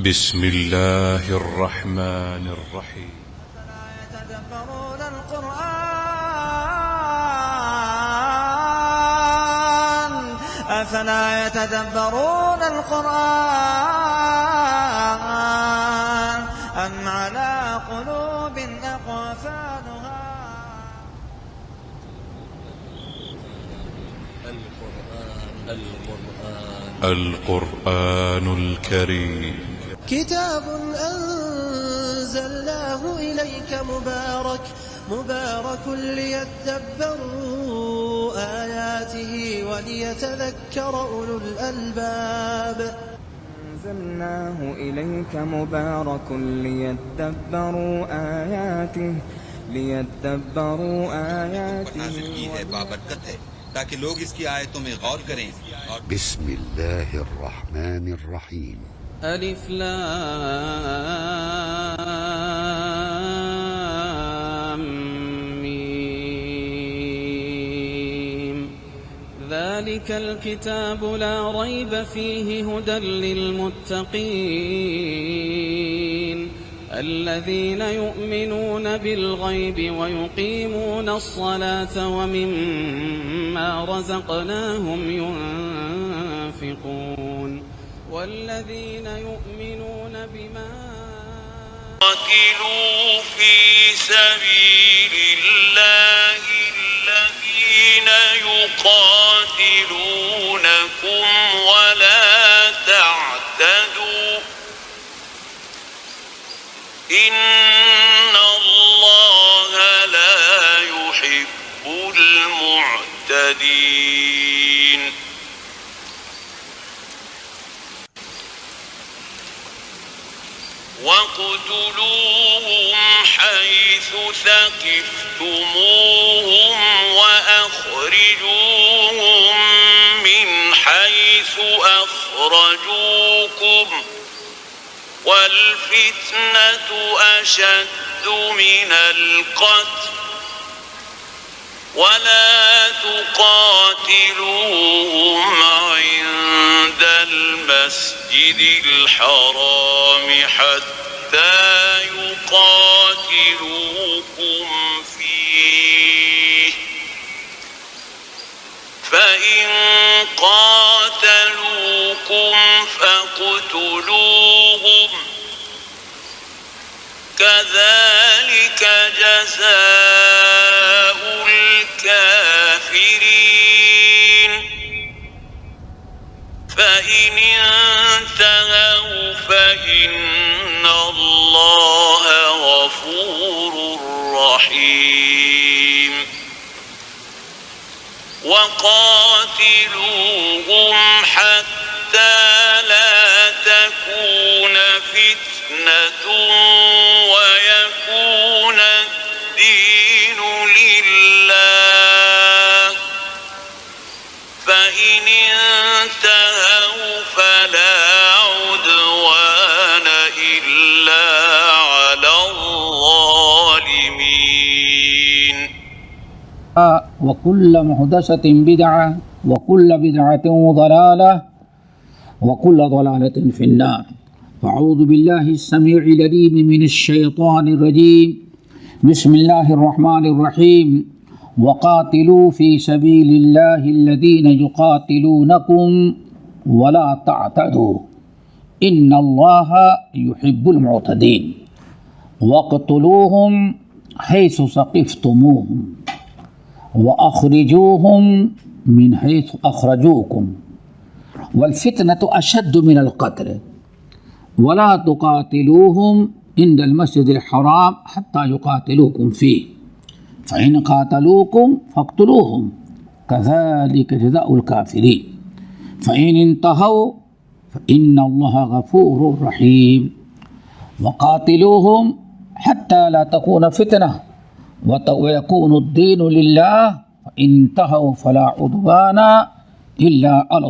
بسم الله الرحمن الرحيم. أفلا يتدبرون القرآن أم على قلوب أقفالها. القرآن الكريم كتاب أنزلناه إليك مبارك ليدبروا آياته وليتذكر أولو الألباب. أنزلناه إليك مبارك ليدبروا آياته نازل کی ہے بابرکت ہے تاکہ لوگ اس کی آیتوں میں غور کریں. بسم الله الرحمن الرحيم. ألف لام ميم. ذلك الكتاب لا ريب فيه هدى للمتقين الذين يؤمنون بالغيب ويقيمون الصلاة ومما رزقناهم ينفقون والذين يؤمنون بما قاتلوا في سبيل الله الذين يقاتلونكم ولا تعتدوا إن الله لا يحب المعتدين. وَاقْتُلُوهُمْ حَيْثُ ثَقِفْتُمُوهُمْ وَأَخْرِجُوهُمْ مِنْ حَيْثُ أَخْرَجُوكُمْ وَالْفِتْنَةُ أَشَدُّ مِنَ الْقَتْلِ وَلَا تُقَاتِلُوهُمْ عِندَ الْمَسْجِدِ الْحَرَامِ حَتَّى يُقَاتِلُوكُمْ فِيهِ فَإِنْ قَاتَلُوكُمْ فَاقْتُلُوهُمْ كَذَلِكَ جَزَاءُ الْكَافِرِينَ. فَإِنِ انْتَهَوْا فَإِنَّ اللَّهَ غَفُورٌ رَحِيمٌ. وَقَاتِلُوهُمْ حَتَّى لا تكون فتنة ويكون الدين لله فإن انتهوا فلا عدوان إلا على الظالمين. وكل محدثة بدعة وكل بدعة ضلالة وكل ضلالة في النار. أعوذ بالله السميع العليم من الشيطان الرجيم. بسم الله الرحمن الرحيم. وقاتلوا في سبيل الله الذين يقاتلونكم ولا تعتدوا إن الله يحب المعتدين. واقتلوهم حيث ثقفتموهم وأخرجوهم من حيث أخرجوكم والفتنة أشد من القتل ولا تقاتلوهم عند المسجد الحرام حتى يقاتلوكم فيه فإن قاتلوكم فاقتلوهم كذلك جزاء الكافرين. فإن انتهوا فإن الله غفور رحيم. وقاتلوهم حتى لا تكون فتنة ويكون الدين لله فإن انتهوا فلا عدوان إلا على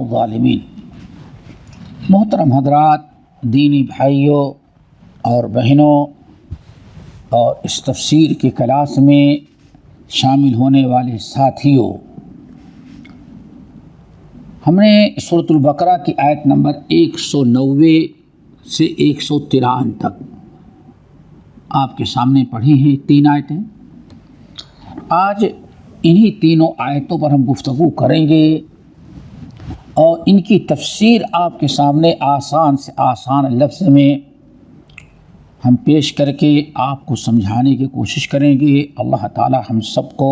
الظالمين. محترم حضرات، دینی بھائیوں اور بہنوں، اور اس تفسیر کی کلاس میں شامل ہونے والے ساتھیوں، ہم نے سورۃ البقرہ کی آیت نمبر 190 سے 153 تک آپ کے سامنے پڑھی ہیں 3 آیتیں. آج انہی تینوں آیتوں پر ہم گفتگو کریں گے اور ان کی تفسیر آپ کے سامنے آسان سے آسان لفظ میں ہم پیش کر کے آپ کو سمجھانے کی کوشش کریں گے. اللہ تعالی ہم سب کو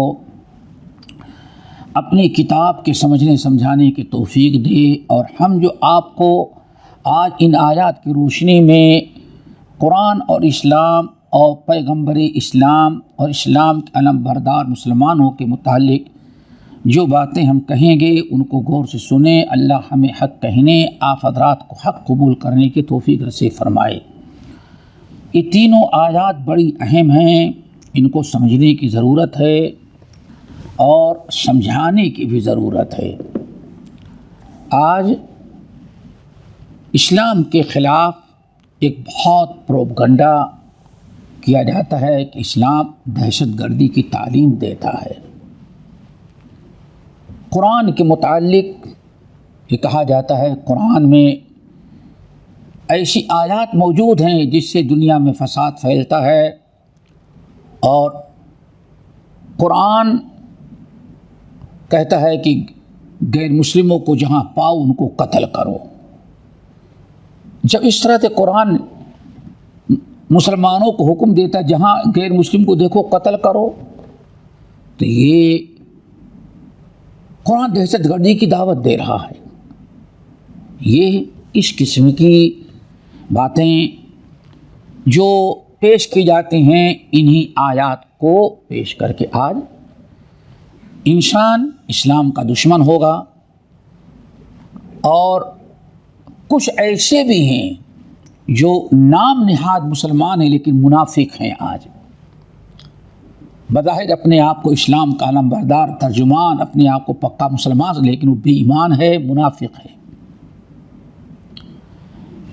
اپنی کتاب کے سمجھنے سمجھانے کی توفیق دے، اور ہم جو آپ کو آج ان آیات کی روشنی میں قرآن اور اسلام اور پیغمبر اسلام اور اسلام کے علم بردار مسلمانوں کے متعلق جو باتیں ہم کہیں گے ان کو غور سے سنیں. اللہ ہمیں حق کہنے، آپ حضرات کو حق قبول کرنے کی توفیق نصیب فرمائے. یہ تینوں آیات بڑی اہم ہیں، ان کو سمجھنے کی ضرورت ہے اور سمجھانے کی بھی ضرورت ہے. آج اسلام کے خلاف ایک بہت پروپگنڈا کیا جاتا ہے کہ اسلام دہشت گردی کی تعلیم دیتا ہے. قرآن کے متعلق یہ کہا جاتا ہے قرآن میں ایسی آیات موجود ہیں جس سے دنیا میں فساد پھیلتا ہے، اور قرآن کہتا ہے کہ غیر مسلموں کو جہاں پاؤ ان کو قتل کرو. جب اس طرح سے قرآن مسلمانوں کو حکم دیتا ہے جہاں غیر مسلم کو دیکھو قتل کرو، تو یہ قرآن دہشت گردی کی دعوت دے رہا ہے. یہ اس قسم کی باتیں جو پیش کی جاتی ہیں انہی آیات کو پیش کر کے آج انسان اسلام کا دشمن ہوگا. اور کچھ ایسے بھی ہیں جو نام نہاد مسلمان ہیں لیکن منافق ہیں. آج بظاہر اپنے آپ کو اسلام کا علم بردار ترجمان، اپنے آپ کو پکا مسلمان، لیکن وہ بے ایمان ہے، منافق ہے.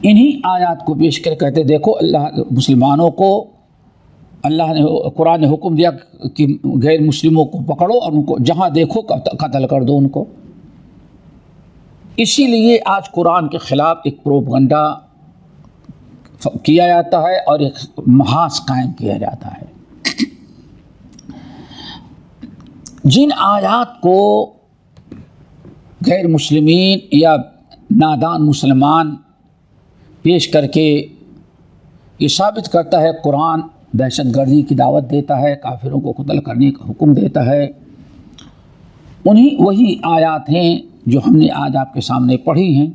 انہی آیات کو پیش کر کہتے دیکھو اللہ مسلمانوں کو، اللہ نے قرآن نے حکم دیا کہ غیر مسلموں کو پکڑو اور ان کو جہاں دیکھو قتل کر دو ان کو. اسی لیے آج قرآن کے خلاف ایک پروپگنڈا کیا جاتا ہے اور ایک محاذ قائم کیا جاتا ہے. جن آیات کو غیر مسلمین یا نادان مسلمان پیش کر کے یہ ثابت کرتا ہے قرآن دہشت گردی کی دعوت دیتا ہے، کافروں کو قتل کرنے کا حکم دیتا ہے، وہی آیات ہیں جو ہم نے آج آپ کے سامنے پڑھی ہیں.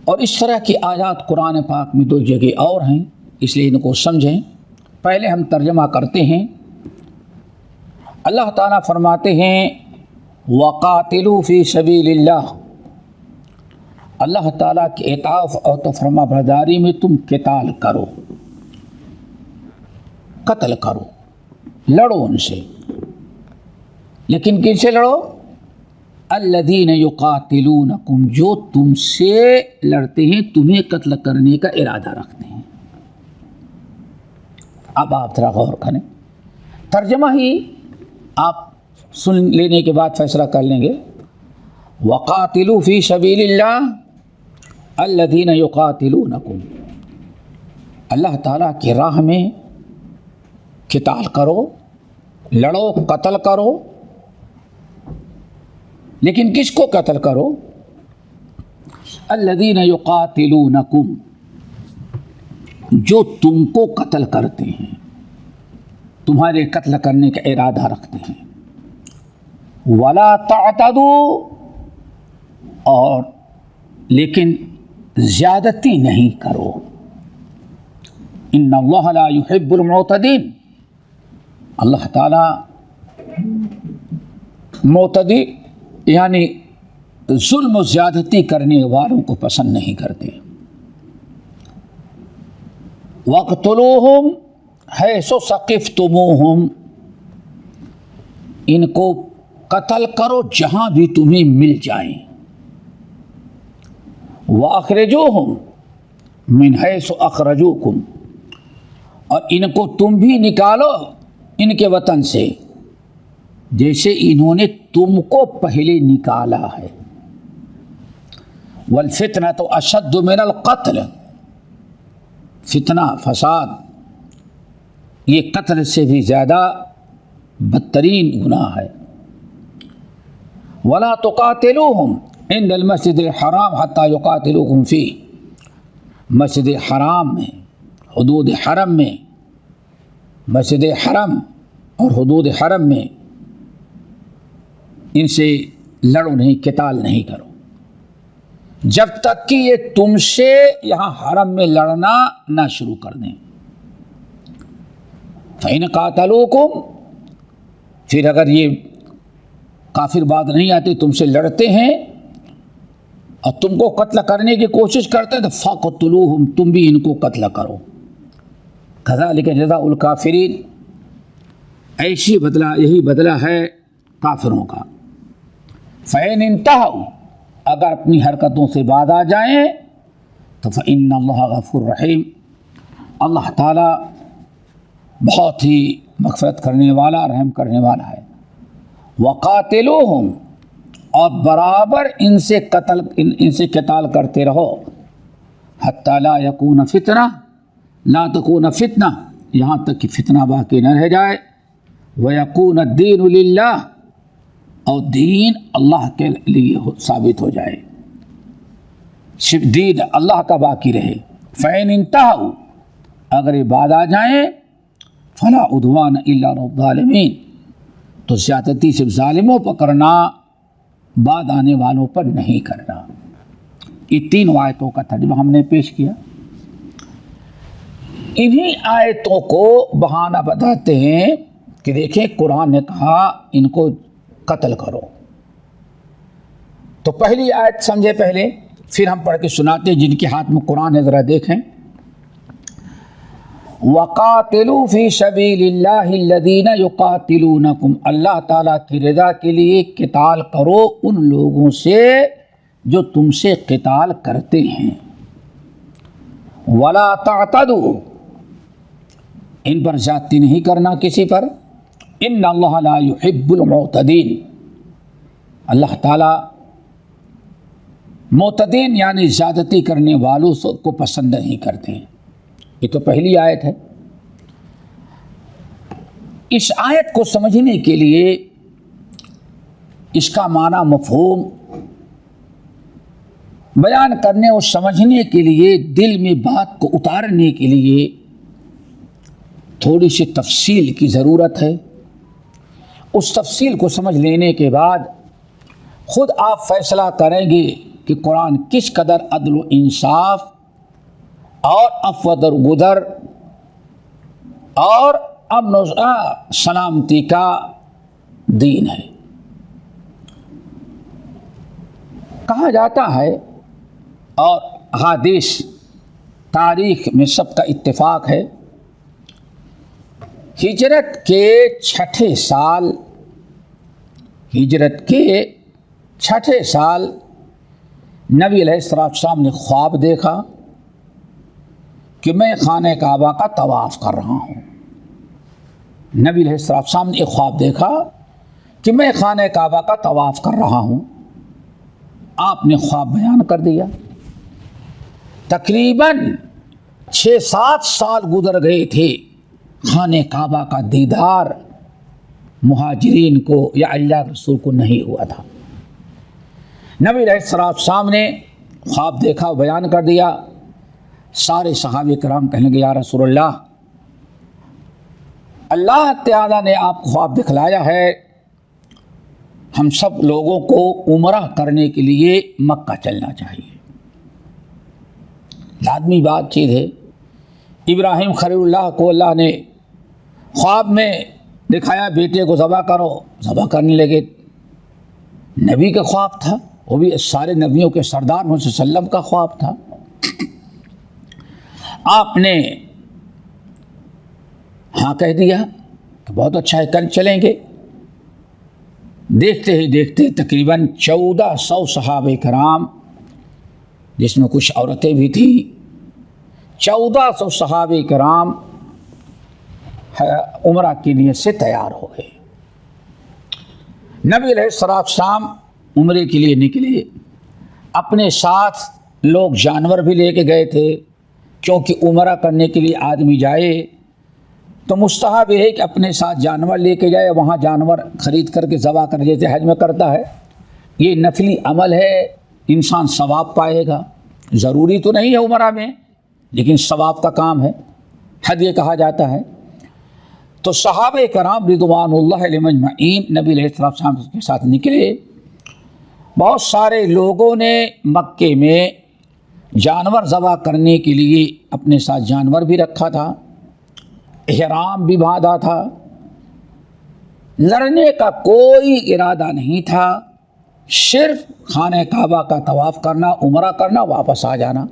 اور اس طرح کی آیات قرآن پاک میں 2 جگہ اور ہیں، اس لیے ان کو سمجھیں. پہلے ہم ترجمہ کرتے ہیں. اللہ تعالیٰ فرماتے ہیں وَقَاتِلُوا فِي سَبِيلِ اللَّهِ. اللہ تعالیٰ کے اطاعت اور فرما برداری میں تم قتال کرو، قتل کرو، لڑو ان سے. لیکن کن سے لڑو؟ الذین یقاتلونکم، جو تم سے لڑتے ہیں، تمہیں قتل کرنے کا ارادہ رکھتے ہیں. اب آپ ذرا غور کریں، ترجمہ ہی آپ سن لینے کے بعد فیصلہ کر لیں گے. وقاتلوا فی سبیل اللہ الذین یقاتلونکم، اللہ تعالیٰ کی راہ میں قتال کرو، لڑو، قتل کرو. لیکن کس کو قتل کرو؟ الذین یقاتلونکم، جو تم کو قتل کرتے ہیں، تمہارے قتل کرنے کا ارادہ رکھتے ہیں. ولا تعتدوا، اور لیکن زیادتی نہیں کرو. ان اللہ لا يحب المعتدین، اللہ تعالیٰ معتدی یعنی ظلم و زیادتی کرنے والوں کو پسند نہیں کرتے. وَاقْتُلُوهُمْ حَيْثُ ثَقِفْتُمُوهُمْ، ان کو قتل کرو جہاں بھی تمہیں مل جائیں. وَأَخْرِجُوهُمْ مِنْ حَيْثُ أَخْرَجُوكُمْ، اور ان کو تم بھی نکالو ان کے وطن سے جیسے انہوں نے تم کو پہلے نکالا ہے. والفتنۃ اشد من القتل، فتنہ فساد یہ قتل سے بھی زیادہ بدترین گناہ ہے۔ ولا تقاتلوہم عند المسجد الحرام حتی یقاتلوکم فیہ، مسجد حرام میں، حدود حرم میں، مسجد حرم اور حدود حرم میں ان سے لڑو نہیں، قتال نہیں کرو جب تک کہ یہ تم سے یہاں حرم میں لڑنا نہ شروع کر دیں۔ فَإِنْ قَاتَلُوكُمْ، پھر اگر یہ کافر بات نہیں آتی، تم سے لڑتے ہیں اور تم کو قتل کرنے کی کوشش کرتے ہیں تو فَقْتُلُوهُمْ، تم بھی ان کو قتل کرو۔ كَذَلِكَ جَزَاءُ الْكَافِرِينَ، ایسی بدلہ، یہی بدلہ ہے کافروں کا۔ فَإِنْ انْتَهَوْا، اگر اپنی حرکتوں سے باز آ جائیں تو فَإِنَّ اللَّهَ غَفُورٌ رَحِيمٌ، اللہ تعالیٰ بہت ہی مغفرت کرنے والا، رحم کرنے والا ہے۔ وَقَاتِلُوهُمْ، اور برابر ان سے قتال کرتے رہو، حَتَّى لَا يَكُونَ فِتْنَةٌ، لا تکون فتنہ، یہاں تک کہ فتنہ باقی نہ رہ جائے، وَيَكُونَ الدِّينُ لِلَّهِ، اور دین اللہ کے لیے ثابت ہو جائے، صرف دین اللہ کا باقی رہے۔ فَإِنْ انْتَهَوْا، اگر یہ بعد آ جائیں، فَلَا عُدْوَانَ إِلَّا عَلَى الظَّالِمِينَ، تو زیادتی صرف ظالموں پر کرنا، بعد آنے والوں پر نہیں کرنا۔ یہ تین آیتوں کا ترجمہ ہم نے پیش کیا۔ انہی آیتوں کو بہانہ بتاتے ہیں کہ دیکھیں قرآن نے کہا ان کو قتل کرو، تو پہلی آیت سمجھے پہلے، پھر ہم پڑھ کے سناتے ہیں جن کے ہاتھ میں قرآن ہے، ذرا دیکھیں۔ وَقَاتِلُوا فِي سَبِيلِ اللَّهِ الَّذِينَ يُقَاتِلُونَكُمْ، اللہ تعالیٰ کی رضا کے لیے قتال کرو ان لوگوں سے جو تم سے قتال کرتے ہیں۔ وَلَا تَعْتَدُوا، ان پر زیادتی نہیں کرنا کسی پر، ان اللہ لا يحب المعتدین، اللہ تعالیٰ معتدین یعنی زیادتی کرنے والوں کو پسند نہیں کرتے ہیں۔ یہ تو پہلی آیت ہے۔ اس آیت کو سمجھنے کے لیے، اس کا معنی مفہوم بیان کرنے اور سمجھنے کے لیے، دل میں بات کو اتارنے کے لیے تھوڑی سی تفصیل کی ضرورت ہے۔ اس تفصیل کو سمجھ لینے کے بعد خود آپ فیصلہ کریں گے کہ قرآن کس قدر عدل و انصاف اور عفو درگزر اور امن و سلامتی کا دین ہے۔ کہا جاتا ہے اور حدیث تاریخ میں سب کا اتفاق ہے، ہجرت کے چھٹے سال نبی علیہ السلام نے خواب دیکھا کہ میں خانہ کعبہ کا طواف کر رہا ہوں۔ نبی علیہ السلام نے ایک خواب دیکھا کہ میں خانہ کعبہ کا طواف کر رہا ہوں۔ آپ نے خواب بیان کر دیا۔ تقریباً 6-7 سال گزر گئے تھے، خانہ کعبہ کا دیدار مہاجرین کو یا اللہ کے رسول کو نہیں ہوا تھا۔ نبی علیہ السلام نے خواب دیکھا، بیان کر دیا۔ سارے صحابہ کرام کہنے لگے یا رسول اللہ، اللہ تعالیٰ نے آپ کو خواب دکھلایا ہے، ہم سب لوگوں کو عمرہ کرنے کے لیے مکہ چلنا چاہیے۔ لازمی بات چیز ہے۔ ابراہیم خلیل اللہ کو اللہ نے خواب میں دکھایا، بیٹے کو ذبح کرو، ذبح کرنے لگے۔ نبی کا خواب تھا، وہ بھی سارے نبیوں کے سردار محمد صلی اللہ علیہ وسلم کا خواب تھا۔ آپ نے ہاں کہہ دیا کہ بہت اچھا ہے، کل چلیں گے۔ دیکھتے ہی دیکھتے تقریباً 1400 صحابہ کرام، جس میں کچھ عورتیں بھی تھیں، 1400 صحابہ کرام عمرہ کے لیے سے تیار ہو گئے۔ نبی علیہ السلام عمرے کے لیے نکلے، اپنے ساتھ لوگ جانور بھی لے کے گئے تھے، کیونکہ عمرہ کرنے کے لیے آدمی جائے تو مستحب یہ ہے کہ اپنے ساتھ جانور لے کے جائے، وہاں جانور خرید کر کے ذبح کر جیسے حج میں کرتا ہے۔ یہ نفلی عمل ہے، انسان ثواب پائے گا، ضروری تو نہیں ہے عمرہ میں لیکن ثواب کا کام ہے، ہدیہ کہا جاتا ہے۔ تو صحابہ کرام رضوان اللہ علیہم اجمعین نبی علیہ السلام کے ساتھ نکلے۔ بہت سارے لوگوں نے مکے میں جانور ذبح کرنے کے لیے اپنے ساتھ جانور بھی رکھا تھا، احرام بھی باندھا تھا، لڑنے کا کوئی ارادہ نہیں تھا، صرف خانہ کعبہ کا طواف کرنا، عمرہ کرنا، واپس آ جانا۔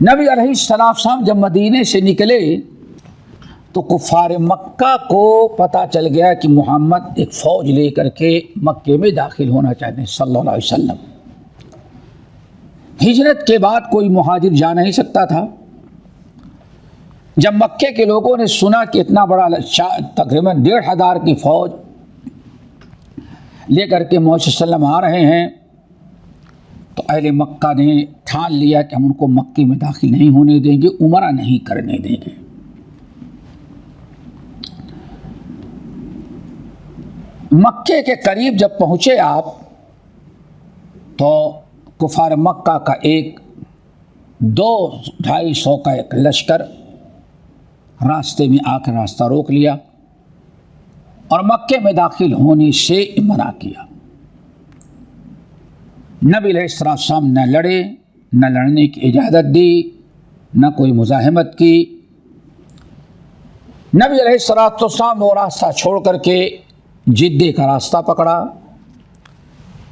نبی علیہ السلام جب مدینے سے نکلے تو کفار مکہ کو پتہ چل گیا کہ محمد ایک فوج لے کر کے مکے میں داخل ہونا چاہتے ہیں صلی اللہ علیہ وسلم۔ ہجرت کے بعد کوئی مہاجر جا نہیں سکتا تھا۔ جب مکے کے لوگوں نے سنا کہ اتنا بڑا تقریباً 1500 کی فوج لے کر کے محمد صلی اللہ علیہ وسلم آ رہے ہیں تو اہل مکہ نے ٹھان لیا کہ ہم ان کو مکے میں داخل نہیں ہونے دیں گے، عمرہ نہیں کرنے دیں گے۔ مکے کے قریب جب پہنچے آپ تو کفار مکہ کا 200-250 کا ایک لشکر راستے میں آ کر راستہ روک لیا اور مکے میں داخل ہونے سے منع کیا۔ نبی علیہ السلام نہ لڑے، نہ لڑنے کی اجازت دی، نہ کوئی مزاحمت کی۔ نبی علیہ السلام وہ راستہ چھوڑ کر کے جدے کا راستہ پکڑا۔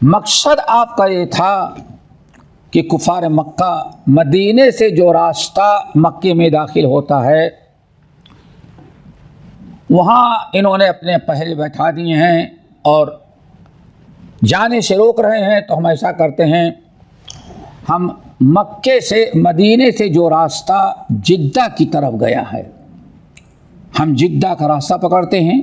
مقصد آپ کا یہ تھا کہ کفار مکہ مدینے سے جو راستہ مکے میں داخل ہوتا ہے وہاں انہوں نے اپنے پہرے بیٹھا دیے ہیں اور جانے سے روک رہے ہیں، تو ہم ایسا کرتے ہیں، ہم مکے سے مدینے سے جو راستہ جدہ کی طرف گیا ہے ہم جدہ کا راستہ پکڑتے ہیں،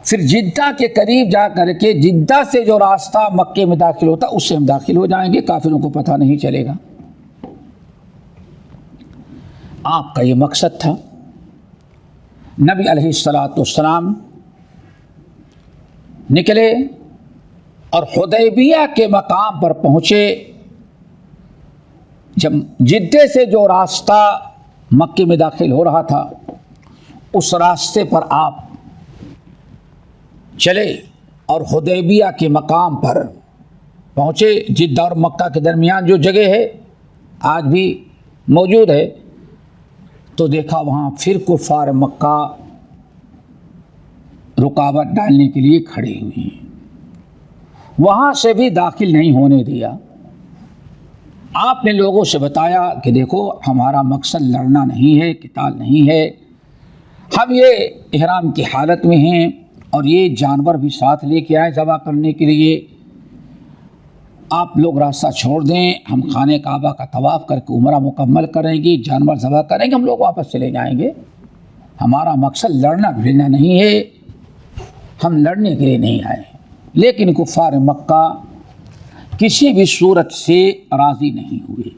پھر جدہ کے قریب جا کر کے جدہ سے جو راستہ مکے میں داخل ہوتا اس سے ہم داخل ہو جائیں گے، کافروں کو پتہ نہیں چلے گا۔ آپ کا یہ مقصد تھا۔ نبی علیہ السلام نکلے اور حدیبیہ کے مقام پر پہنچے۔ جب جدے سے جو راستہ مکے میں داخل ہو رہا تھا اس راستے پر آپ چلے اور حدیبیہ کے مقام پر پہنچے۔ جدہ اور مکہ کے درمیان جو جگہ ہے آج بھی موجود ہے، تو دیکھا وہاں پھر کفار مکہ رکاوٹ ڈالنے کے لیے کھڑے ہوئے ہیں، وہاں سے بھی داخل نہیں ہونے دیا۔ آپ نے لوگوں سے بتایا کہ دیکھو ہمارا مقصد لڑنا نہیں ہے، قتال نہیں ہے، ہم یہ احرام کی حالت میں ہیں اور یہ جانور بھی ساتھ لے کے آئے ذبح کرنے کے لیے، آپ لوگ راستہ چھوڑ دیں، ہم خانہ کعبہ کا طواف کر کے عمرہ مکمل کریں گے، جانور ذبح کریں گے، ہم لوگ واپس چلے جائیں گے۔ ہمارا مقصد لڑنا بھیڑنا نہیں ہے، ہم لڑنے کے لیے نہیں آئے۔ لیکن کفار مکہ کسی بھی صورت سے راضی نہیں ہوئے۔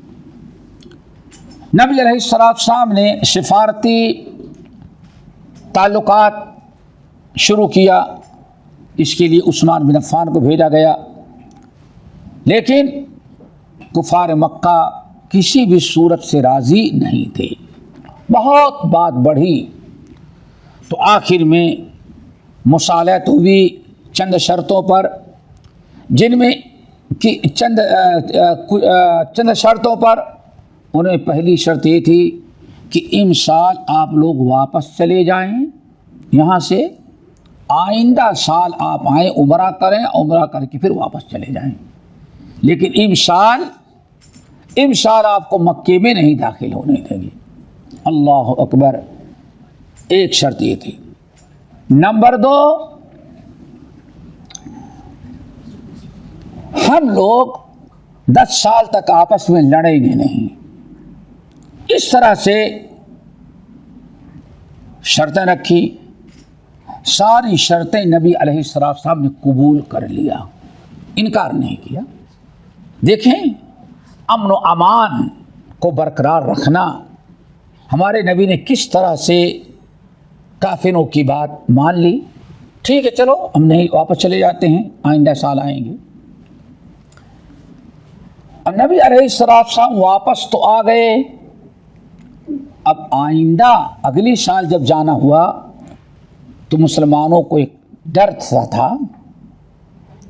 نبی علیہ السلام نے سفارتی تعلقات شروع کیا، اس کے لیے عثمان بن عفان کو بھیجا گیا، لیکن کفار مکہ کسی بھی صورت سے راضی نہیں تھے۔ بہت بات بڑھی تو آخر میں مصالحت ہوئی چند شرطوں پر، جن میں کہ چند شرطوں پر انہیں پہلی شرط یہ تھی کہ امسال آپ لوگ واپس چلے جائیں یہاں سے، آئندہ سال آپ آئیں عمرہ کریں، عمرہ کر کے پھر واپس چلے جائیں، لیکن امسال آپ کو مکے میں نہیں داخل ہونے دیں گے۔ اللہ اکبر، ایک شرط یہ تھی۔ نمبر 2، ہم لوگ 10 سال تک آپس میں لڑیں گے نہیں۔ اس طرح سے شرطیں رکھی، ساری شرطیں نبی علیہ السلام نے قبول کر لیا۔ انکار نہیں کیا. دیکھیں امن و امان کو برقرار رکھنا ہمارے نبی نے کس طرح سے کافروں کی بات مان لی. ٹھیک ہے چلو ہم نہیں واپس چلے جاتے ہیں, آئندہ سال آئیں گے. اب نبی علیہ السلام واپس تو آ گئے. اب آئندہ اگلی سال جب جانا ہوا تو مسلمانوں کو ایک ڈر تھا,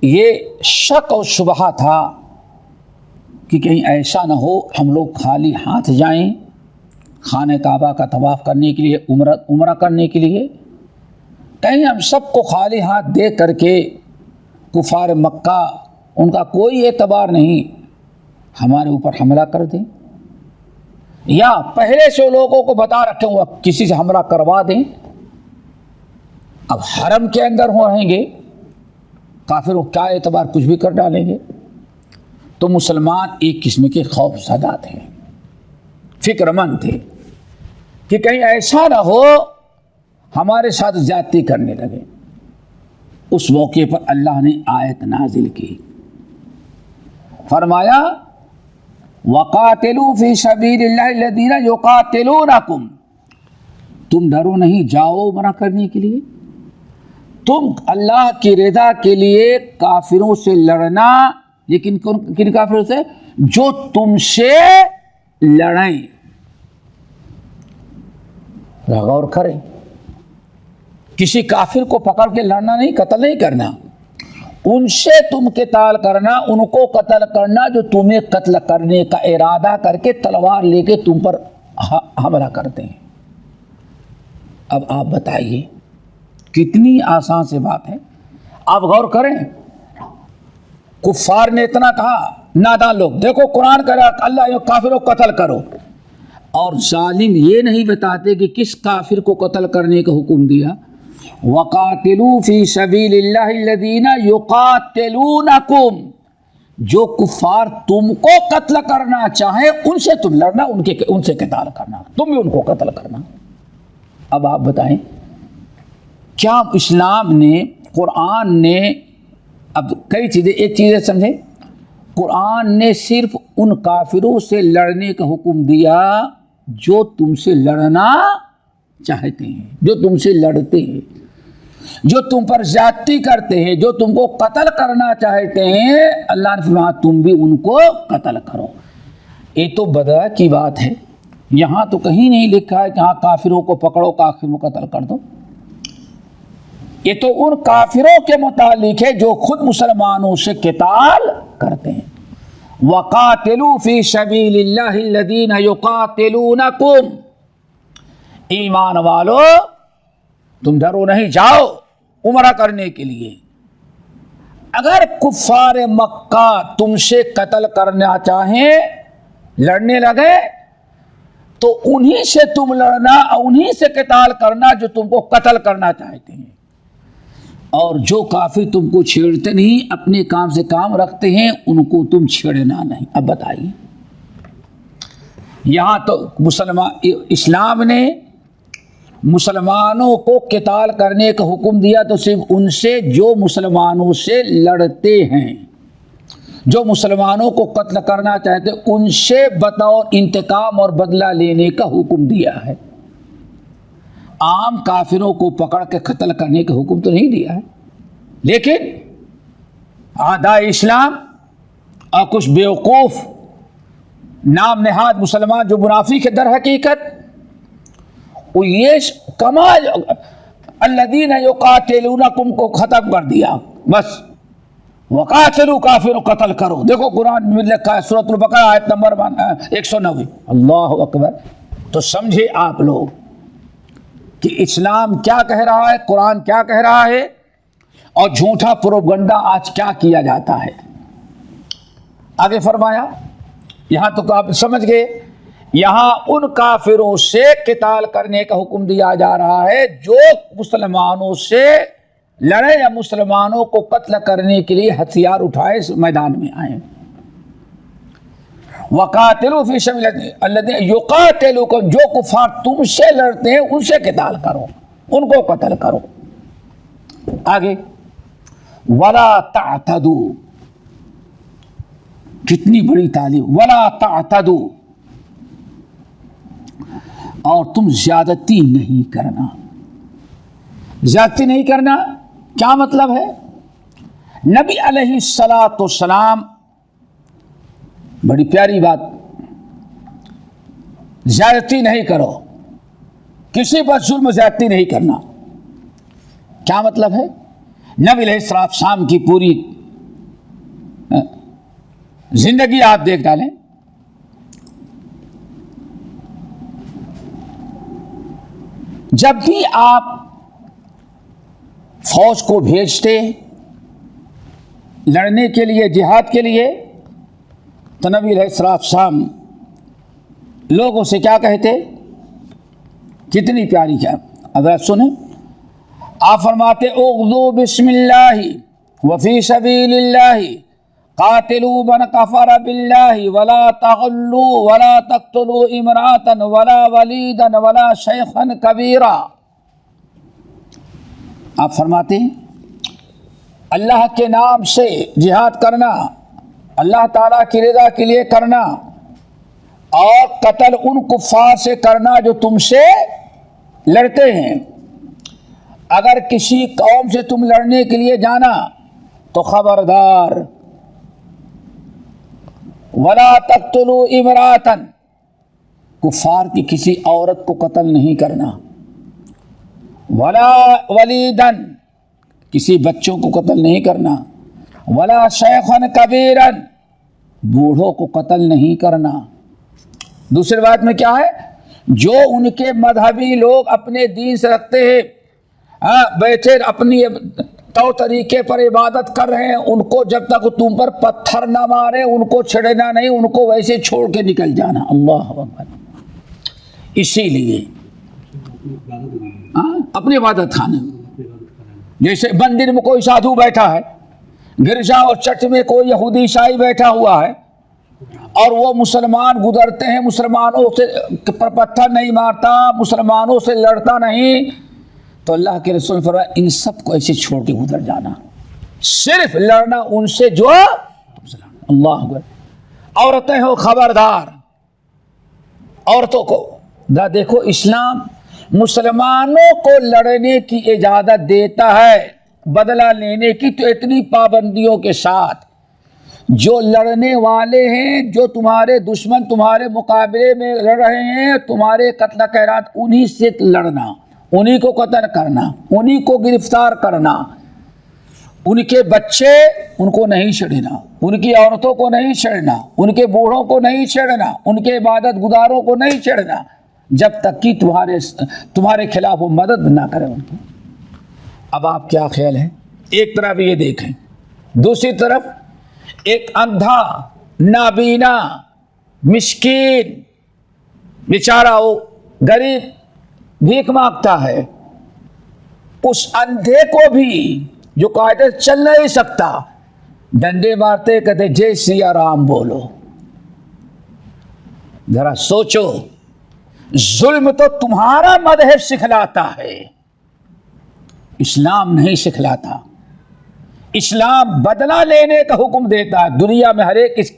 یہ شک اور شبہ تھا کہ کہیں ایسا نہ ہو ہم لوگ خالی ہاتھ جائیں خانہ کعبہ کا طواف کرنے کے لیے, عمرہ کرنے کے لیے, کہیں ہم سب کو خالی ہاتھ دے کر کے کفار مکہ ان کا کوئی اعتبار نہیں ہمارے اوپر حملہ کر دیں, یا پہلے سے لوگوں کو بتا رکھے ہوا کسی سے حملہ کروا دیں. اب حرم کے اندر رہیں گے کافروں کیا اعتبار کچھ بھی کر ڈالیں گے. تو مسلمان ایک قسم کے خوف زدہ تھے, فکر مند تھے کہ کہیں ایسا نہ ہو ہمارے ساتھ زیادتی کرنے لگے. اس موقع پر اللہ نے آیت نازل کی, فرمایا وَقَاتِلُوا فِي سَبِيلِ اللَّهِ الَّذِينَ يُقَاتِلُونَكُمْ, تم ڈرو نہیں, جاؤ عمرہ کرنے کے لیے. تم اللہ کی رضا کے لیے کافروں سے لڑنا, لیکن کن کافروں سے؟ جو تم سے لڑیں. غور کریں, کسی کافر کو پکڑ کے لڑنا نہیں, قتل نہیں کرنا, ان سے تم قتال کرنا, ان کو قتل کرنا جو تمہیں قتل کرنے کا ارادہ کر کے تلوار لے کے تم پر حملہ کرتے ہیں. اب آپ بتائیے کتنی آسان سی بات ہے. آپ غور کریں, کفار نے اتنا کہا, نادان لوگ, دیکھو قرآن کہہ رہا اللہ کافروں کو قتل کرو, اور ظالم یہ نہیں بتاتے کہ کس کافر کو قتل کرنے کا حکم دیا. وَقَاتِلُوا فِي سَبِيلِ اللَّهِ الَّذِينَ يُقَاتِلُونَكُمْ, جو کفار تم کو قتل کرنا چاہیں ان سے تم لڑنا, ان سے قتال کرنا, تم بھی ان کو قتل کرنا. اب آپ بتائیں کیا اسلام نے, قرآن نے, اب کئی چیزیں, ایک چیز سمجھیں, قرآن نے صرف ان کافروں سے لڑنے کا حکم دیا جو تم سے لڑنا چاہتے ہیں, جو تم سے لڑتے ہیں, جو تم پر زیادتی کرتے ہیں, جو تم کو قتل کرنا چاہتے ہیں. اللہ نے فرمایا تم بھی ان کو قتل کرو. یہ تو بدعہ کی بات ہے, یہاں تو کہیں نہیں لکھا ہے کہ ہاں کافروں کو پکڑو کافروں کو قتل کر دو. یہ تو ان کافروں کے متعلق ہے جو خود مسلمانوں سے قتال کرتے ہیں. وَقَاتِلُوا فِي سَبِيلِ اللَّهِ الَّذِينَ يُقَاتِلُونَكُمْ, ایمان والو تم ڈرو نہیں, جاؤ عمرہ کرنے کے لیے. اگر کفار مکہ تم سے قتل کرنا چاہیں, لڑنے لگے, تو انہی سے تم لڑنا اور انہی سے قتال کرنا جو تم کو قتل کرنا چاہتے ہیں. اور جو کافر تم کو چھیڑتے نہیں, اپنے کام سے کام رکھتے ہیں, ان کو تم چھیڑنا نہیں. اب بتائیے یہاں تو اسلام نے مسلمانوں کو قتال کرنے کا حکم دیا تو صرف ان سے جو مسلمانوں سے لڑتے ہیں, جو مسلمانوں کو قتل کرنا چاہتے ان سے بطور انتقام اور بدلہ لینے کا حکم دیا ہے. عام کافروں کو پکڑ کے قتل کرنے کا حکم تو نہیں دیا ہے. لیکن اعداء اسلام اور کچھ بیوقوف نام نہاد مسلمان جو منافق ہے در حقیقت, وہ یہ کمال الذین یقاتلونکم کو ختم کر دیا. بس وقاتلوا کافر قتل کرو. دیکھو قرآن میں لکھا ہے سورۃ البقرہ آیت نمبر 190. اللہ اکبر. تو سمجھے آپ لوگ کہ اسلام کیا کہہ رہا ہے, قرآن کیا کہہ رہا ہے, اور جھوٹا پروپگنڈا آج کیا کیا جاتا ہے. آگے فرمایا, یہاں تو آپ سمجھ گئے, یہاں ان کافروں سے قتال کرنے کا حکم دیا جا رہا ہے جو مسلمانوں سے لڑے یا مسلمانوں کو قتل کرنے کے لیے ہتھیار اٹھائے میدان میں آئے. وَقَاتِلُوا فِي سَبِيلِ الَّذِينَ يُقَاتِلُونَكُمْ, جو کفار تم سے لڑتے ہیں ان سے قتال کرو, ان کو قتل کرو. آگے وَلَا تَعْتَدُوا, کتنی بڑی تعلیم. ولا تعتدوا، اور تم زیادتی نہیں کرنا. زیادتی نہیں کرنا کیا مطلب ہے؟ نبی علیہ الصلاۃ والسلام، بڑی پیاری بات، زیادتی نہیں کرو، کسی پر ظلم و زیادتی نہیں کرنا. کیا مطلب ہے؟ نبی علیہ الصلوۃ والسلام کی پوری زندگی آپ دیکھ ڈالیں، جب بھی آپ فوج کو بھیجتے لڑنے کے لیے، جہاد کے لیے، تو نبی علیہ الصلوۃ والسلام لوگوں سے کیا کہتے؟ کتنی پیاری کیا، اگر سنیں، آپ فرماتے اغزو بسم اللہ وفی سبیل اللہ قاتلوا من کفر باللہ ولا تغلوا ولا تقتلوا امرأة ولا ولیدا ولا شیخا کبیرا. آپ فرماتے ہیں اللہ کے نام سے جہاد کرنا، اللہ تعالیٰ کی رضا کے لیے کرنا، اور قتل ان کفار سے کرنا جو تم سے لڑتے ہیں. اگر کسی قوم سے تم لڑنے کے لیے جانا تو خبردار، ولا تقتلوا امرأة، کفار کی کسی عورت کو قتل نہیں کرنا، ولا ولیدا، کسی بچوں کو قتل نہیں کرنا، ولا شیخا کبیرا، بوڑھوں کو قتل نہیں کرنا. دوسری بات میں کیا ہے؟ جو ان کے مذہبی لوگ اپنے دین سے رکھتے ہیں، بیٹھے اپنی طور طریقے پر عبادت کر رہے ہیں، ان کو جب تک تم پر پتھر نہ مارے ان کو چھڑنا نہیں، ان کو ویسے چھوڑ کے نکل جانا. اللہ اکبر. اسی لیے اپنی عبادت خانے میں، جیسے مندر میں کوئی سادھو بیٹھا ہے، گرجا اور چرچ میں کوئی یہودی عیسائی بیٹھا ہوا ہے، اور وہ مسلمان گزرتے ہیں، مسلمانوں سے پر پتھر نہیں مارتا، مسلمانوں سے لڑتا نہیں، تو اللہ کے رسول فرمایا ان سب کو ایسے چھوڑ کے گزر جانا، صرف لڑنا ان سے جو اللہ اکبر. عورتیں ہو خبردار، عورتوں کو دیکھو، اسلام مسلمانوں کو لڑنے کی اجازت دیتا ہے، بدلہ لینے کی تو اتنی پابندیوں کے ساتھ. جو لڑنے والے ہیں، جو تمہارے دشمن تمہارے مقابلے میں لڑ رہے ہیں، تمہارے قتل خیرات، انہی سے لڑنا، انہی کو قتل کرنا، انہی کو گرفتار کرنا. ان کے بچے ان کو نہیں چھیڑنا، ان کی عورتوں کو نہیں چھیڑنا، ان کے بوڑھوں کو نہیں چھیڑنا، ان کے عبادت گزاروں کو نہیں چھیڑنا، جب تک کہ تمہارے خلاف وہ مدد نہ کرے ان کی. اب آپ کیا خیال ہے؟ ایک طرف یہ دیکھیں، دوسری طرف ایک اندھا، نابینا، مسکین بیچارہ، وہ غریب بھیک مانگتا ہے، اس اندھے کو بھی جو قاعدے چل نہیں سکتا، ڈنڈے مارتے کہتے جے سیا رام بولو. ذرا سوچو، ظلم تو تمہارا مذہب سکھلاتا ہے، اسلام نہیں سکھلاتا. اسلام بدلہ لینے کا حکم دیتا ہے. دنیا میں ہر ایک اس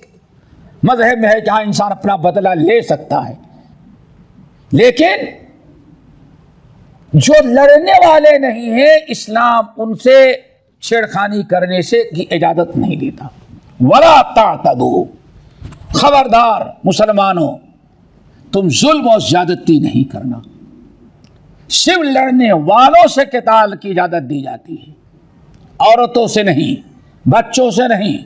مذہب میں ہے جہاں انسان اپنا بدلہ لے سکتا ہے، لیکن جو لڑنے والے نہیں ہیں، اسلام ان سے چھیڑخانی کرنے سے کی اجازت نہیں دیتا. ولا تعتدوا، خبردار مسلمانوں، تم ظلم و زیادتی نہیں کرنا. صرف لڑنے والوں سے قتال کی اجازت دی جاتی ہے، عورتوں سے نہیں، بچوں سے نہیں،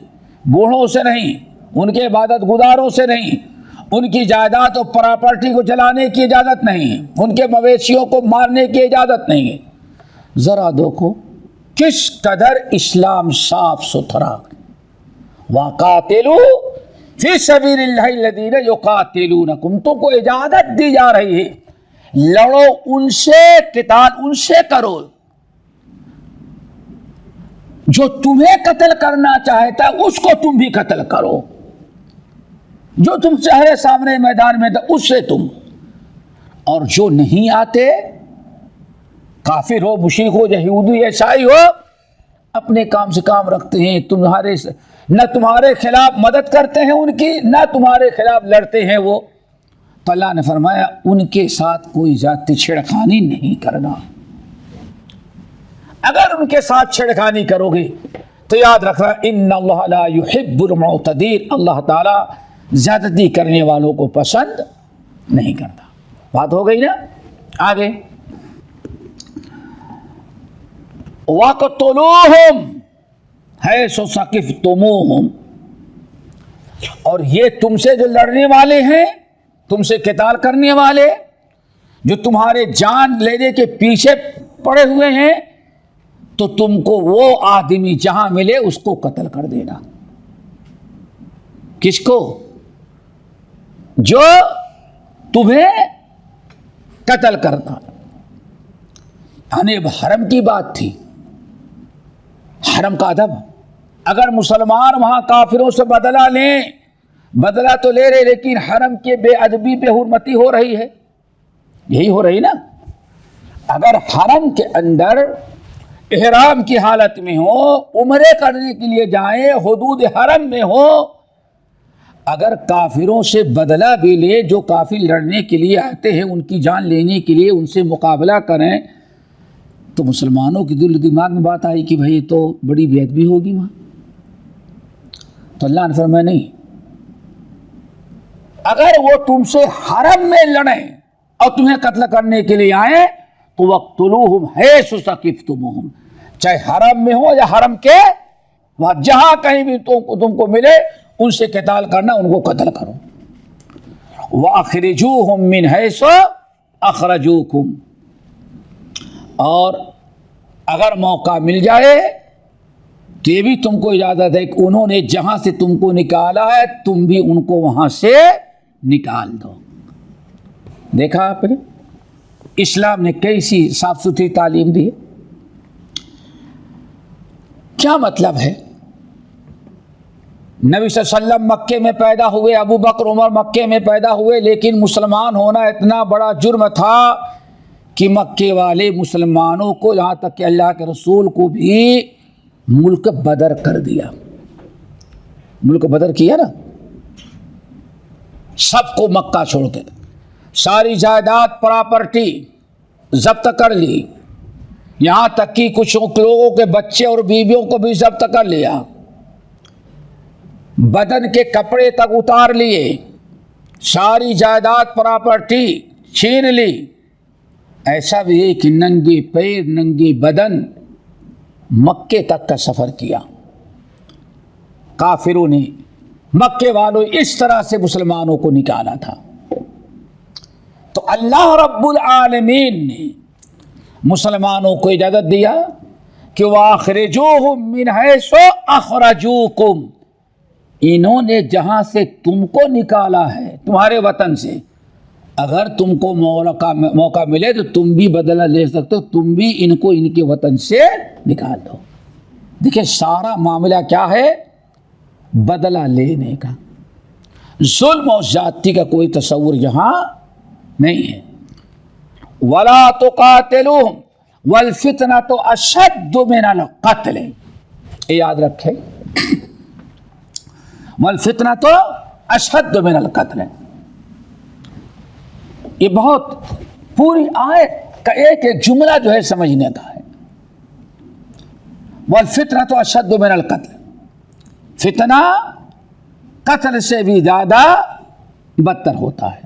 بوڑھوں سے نہیں، ان کے عبادت گزاروں سے نہیں، ان کی جائیداد اور پراپرٹی کو جلانے کی اجازت نہیں ہے، ان کے مویشیوں کو مارنے کی اجازت نہیں ہے. ذرا دیکھو کس قدر اسلام صاف ستھرا. وَقَاتِلُوا فِي سَبِيلِ اللَّهِ الَّذِينَ يُقَاتِلُونَكُمْ، تم کو اجازت دی جا رہی ہے، لڑو ان سے، قتال ان سے کرو. جو تمہیں قتل کرنا چاہتا ہے اس کو تم بھی قتل کرو، جو تم چہرے سامنے میدان میں تھا اس سے تم. اور جو نہیں آتے، کافر ہو، مشرک ہو، یہودی عیسائی ہو، اپنے کام سے کام رکھتے ہیں، تمہارے نہ تمہارے خلاف مدد کرتے ہیں ان کی، نہ تمہارے خلاف لڑتے ہیں وہ. تو اللہ نے فرمایا ان کے ساتھ کوئی ذاتی چھڑخانی نہیں کرنا. اگر ان کے ساتھ چھڑخانی کرو گے تو یاد رکھنا ان اللہ لا یحب المعتدین، اللہ تعالیٰ زیادتی کرنے والوں کو پسند نہیں کرتا. بات ہو گئی نا. آگے وَقْتُلُوهُمْ حَيْثُ ثَقِفْتُمُوهُمْ، اور یہ تم سے جو لڑنے والے ہیں، تم سے قتال کرنے والے، جو تمہارے جان لینے کے پیچھے پڑے ہوئے ہیں، تو تم کو وہ آدمی جہاں ملے اس کو قتل کر دینا. کس کو؟ جو تمہیں قتل کرنا. یعنی حرم کی بات تھی، حرم کا ادب. اگر مسلمان وہاں کافروں سے بدلہ لیں، بدلہ تو لے رہے لیکن حرم کے بے ادبی پہ حرمتی ہو رہی ہے. یہی ہو رہی نا. اگر حرم کے اندر احرام کی حالت میں ہو، عمرے کرنے کے لیے جائیں، حدود حرم میں ہو، اگر کافروں سے بدلہ بھی لے، جو کافر لڑنے کے لیے آتے ہیں ان کی جان لینے کے لیے ان سے مقابلہ کریں، تو مسلمانوں کی دل دماغ میں بات آئی کہ بھئی تو بڑی بے ادبی ہوگی وہاں. تو اللہ نے فرمایا نہیں، اگر وہ تم سے حرم میں لڑیں اور تمہیں قتل کرنے کے لیے آئیں تو وَقْتُلُوهُمْ حَيْثُ ثَقِفْتُمُوهُم، چاہے حرم میں ہو یا حرم کے وہاں جہاں کہیں بھی تم کو ملے ان سے قتال کرنا، ان کو قتل کرو. وَأَخْرِجُوهُم مِّنْ حَيْثُ أَخْرَجُوكُمْ، اور اگر موقع مل جائے تو یہ بھی تم کو اجازت ہے کہ انہوں نے جہاں سے تم کو نکالا ہے تم بھی ان کو وہاں سے نکال دو. دیکھا آپ نے اسلام نے کیسی صاف ستھری تعلیم دی. کیا مطلب ہے؟ نبی صلی اللہ علیہ وسلم مکے میں پیدا ہوئے، ابو بکر عمر مکے میں پیدا ہوئے، لیکن مسلمان ہونا اتنا بڑا جرم تھا کہ مکے والے مسلمانوں کو، یہاں تک کہ اللہ کے رسول کو بھی ملک بدر کر دیا. ملک بدر کیا نا، سب کو مکہ چھوڑ کے ساری جائیداد پراپرٹی ضبط کر لی، یہاں تک کہ کچھ لوگوں کے بچے اور بیویوں کو بھی ضبط کر لیا، بدن کے کپڑے تک اتار لیے، ساری جائیداد پراپرٹی چھین لی. ایسا بھی ہے کہ ننگے پیر ننگے بدن مکے تک کا سفر کیا. کافروں نے، مکے والوں اس طرح سے مسلمانوں کو نکالا تھا. تو اللہ رب العالمین نے مسلمانوں کو اجازت دیا کہ وَأَخْرِجُوهُم مِّنْ حَيْثُ أَخْرَجُوكُمْ، انہوں نے جہاں سے تم کو نکالا ہے تمہارے وطن سے، اگر تم کو موقع ملے تو تم بھی بدلہ لے سکتے ہو، تم بھی ان کو ان کے وطن سے نکال دو. دیکھیں سارا معاملہ کیا ہے؟ بدلہ لینے کا. ظلم و زیادتی کا کوئی تصور یہاں نہیں ہے. وَلَا تُقَاتِلُوهُمْ وَالْفِتْنَةُ أَشَدُّ مِنَ الْقَتْلِ، یہ یاد رکھیں. وَالْفِتْنَةُ أَشَدُّ مِنَ الْقَتْلِ، یہ بہت پوری آیت کا ایک ایک جملہ جو ہے سمجھنے کا ہے. وَالْفِتْنَةُ أَشَدُّ مِنَ الْقَتْلِ، فتنہ قتل سے بھی زیادہ بدتر ہوتا ہے.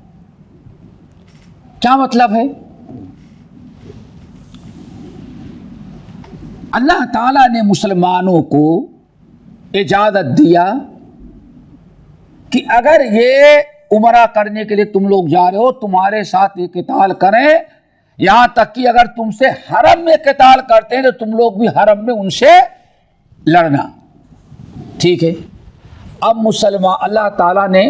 کیا مطلب ہے؟ اللہ تعالیٰ نے مسلمانوں کو اجازت دیا کہ اگر یہ عمرہ کرنے کے لیے تم لوگ جا رہے ہو، تمہارے ساتھ یہ قتال کریں، یہاں تک کہ اگر تم سے حرم میں قتال کرتے ہیں تو تم لوگ بھی حرم میں ان سے لڑنا. ٹھیک ہے. اب مسلمان، اللہ تعالیٰ نے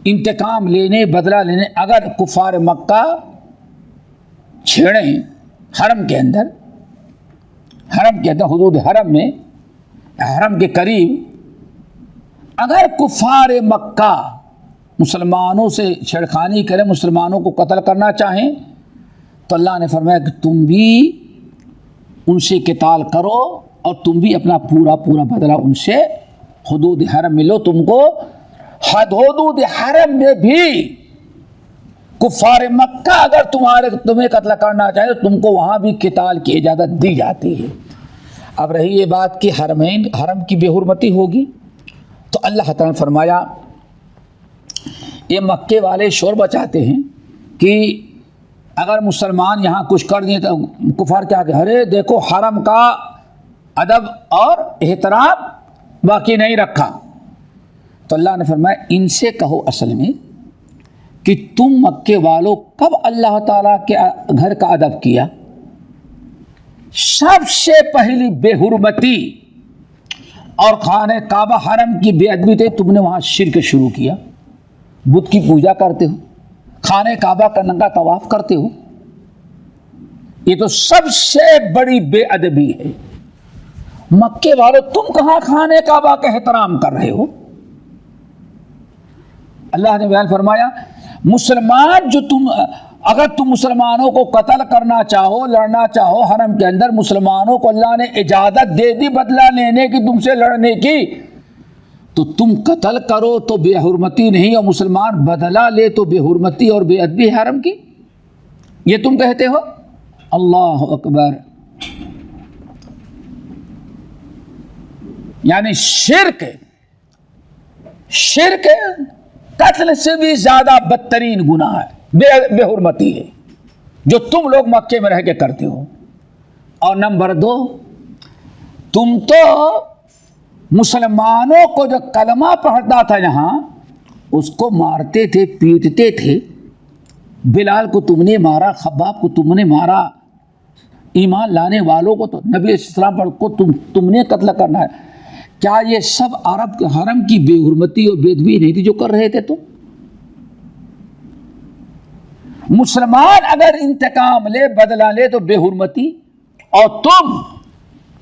انتقام لینے، بدلہ لینے، اگر کفار مکہ چھیڑیں حرم کے اندر حدود حرم میں، حرم کے قریب اگر کفار مکہ مسلمانوں سے چھیڑخانی کریں، مسلمانوں کو قتل کرنا چاہیں، تو اللہ نے فرمایا کہ تم بھی ان سے قتال کرو اور تم بھی اپنا پورا پورا بدلہ ان سے حدود حرم میں لو. تم کو حدود حرم میں بھی کفار مکہ اگر تمہیں قتل کرنا چاہے تو تم کو وہاں بھی قتال کی اجازت دی جاتی ہے. اب رہی یہ بات کہ حرم کی بے حرمتی ہوگی تو اللہ تعالیٰ نے فرمایا یہ مکے والے شور بچاتے ہیں کہ اگر مسلمان یہاں کچھ کر دیں تو کفار کیا کہ ارے دیکھو حرم کا ادب اور احترام باقی نہیں رکھا. تو اللہ نے فرمایا ان سے کہو اصل میں کہ تم مکے والوں کب اللہ تعالیٰ کے گھر کا ادب کیا؟ سب سے پہلی بے حرمتی اور خانہ کعبہ حرم کی بے ادبی تھی. تم نے وہاں شرک شروع کیا، بت کی پوجا کرتے ہو، خانہ کعبہ کا ننگا طواف کرتے ہو. یہ تو سب سے بڑی بے ادبی ہے. مکے والوں تم کہاں خانہ کعبہ کا احترام کر رہے ہو؟ اللہ نے بیان فرمایا مسلمان جو اگر تم مسلمانوں کو قتل کرنا چاہو، لڑنا چاہو حرم کے اندر، مسلمانوں کو اللہ نے اجازت دے دی بدلہ لینے کی، تم سے لڑنے کی، تو تم قتل کرو تو بے حرمتی نہیں، اور مسلمان بدلہ لے تو بے حرمتی اور بے ادبی حرم کی. یہ تم کہتے ہو؟ اللہ اکبر. یعنی شرک قتل سے بھی زیادہ بدترین گناہ ہے، بے حرمتی ہے جو تم لوگ مکے میں رہ کے کرتے ہو. اور نمبر 2، تم تو مسلمانوں کو جو کلمہ پڑھتا تھا یہاں اس کو مارتے تھے، پیٹتے تھے. بلال کو تم نے مارا، خباب کو تم نے مارا. ایمان لانے والوں کو تو نبی علیہ السلام کو تم نے قتل کرنا ہے. کیا یہ سب عرب کے حرم کی بے حرمتی اور بے ادبی نہیں تھی جو کر رہے تھے تم؟ مسلمان اگر انتقام لے، بدلہ لے تو بے حرمتی، اور تم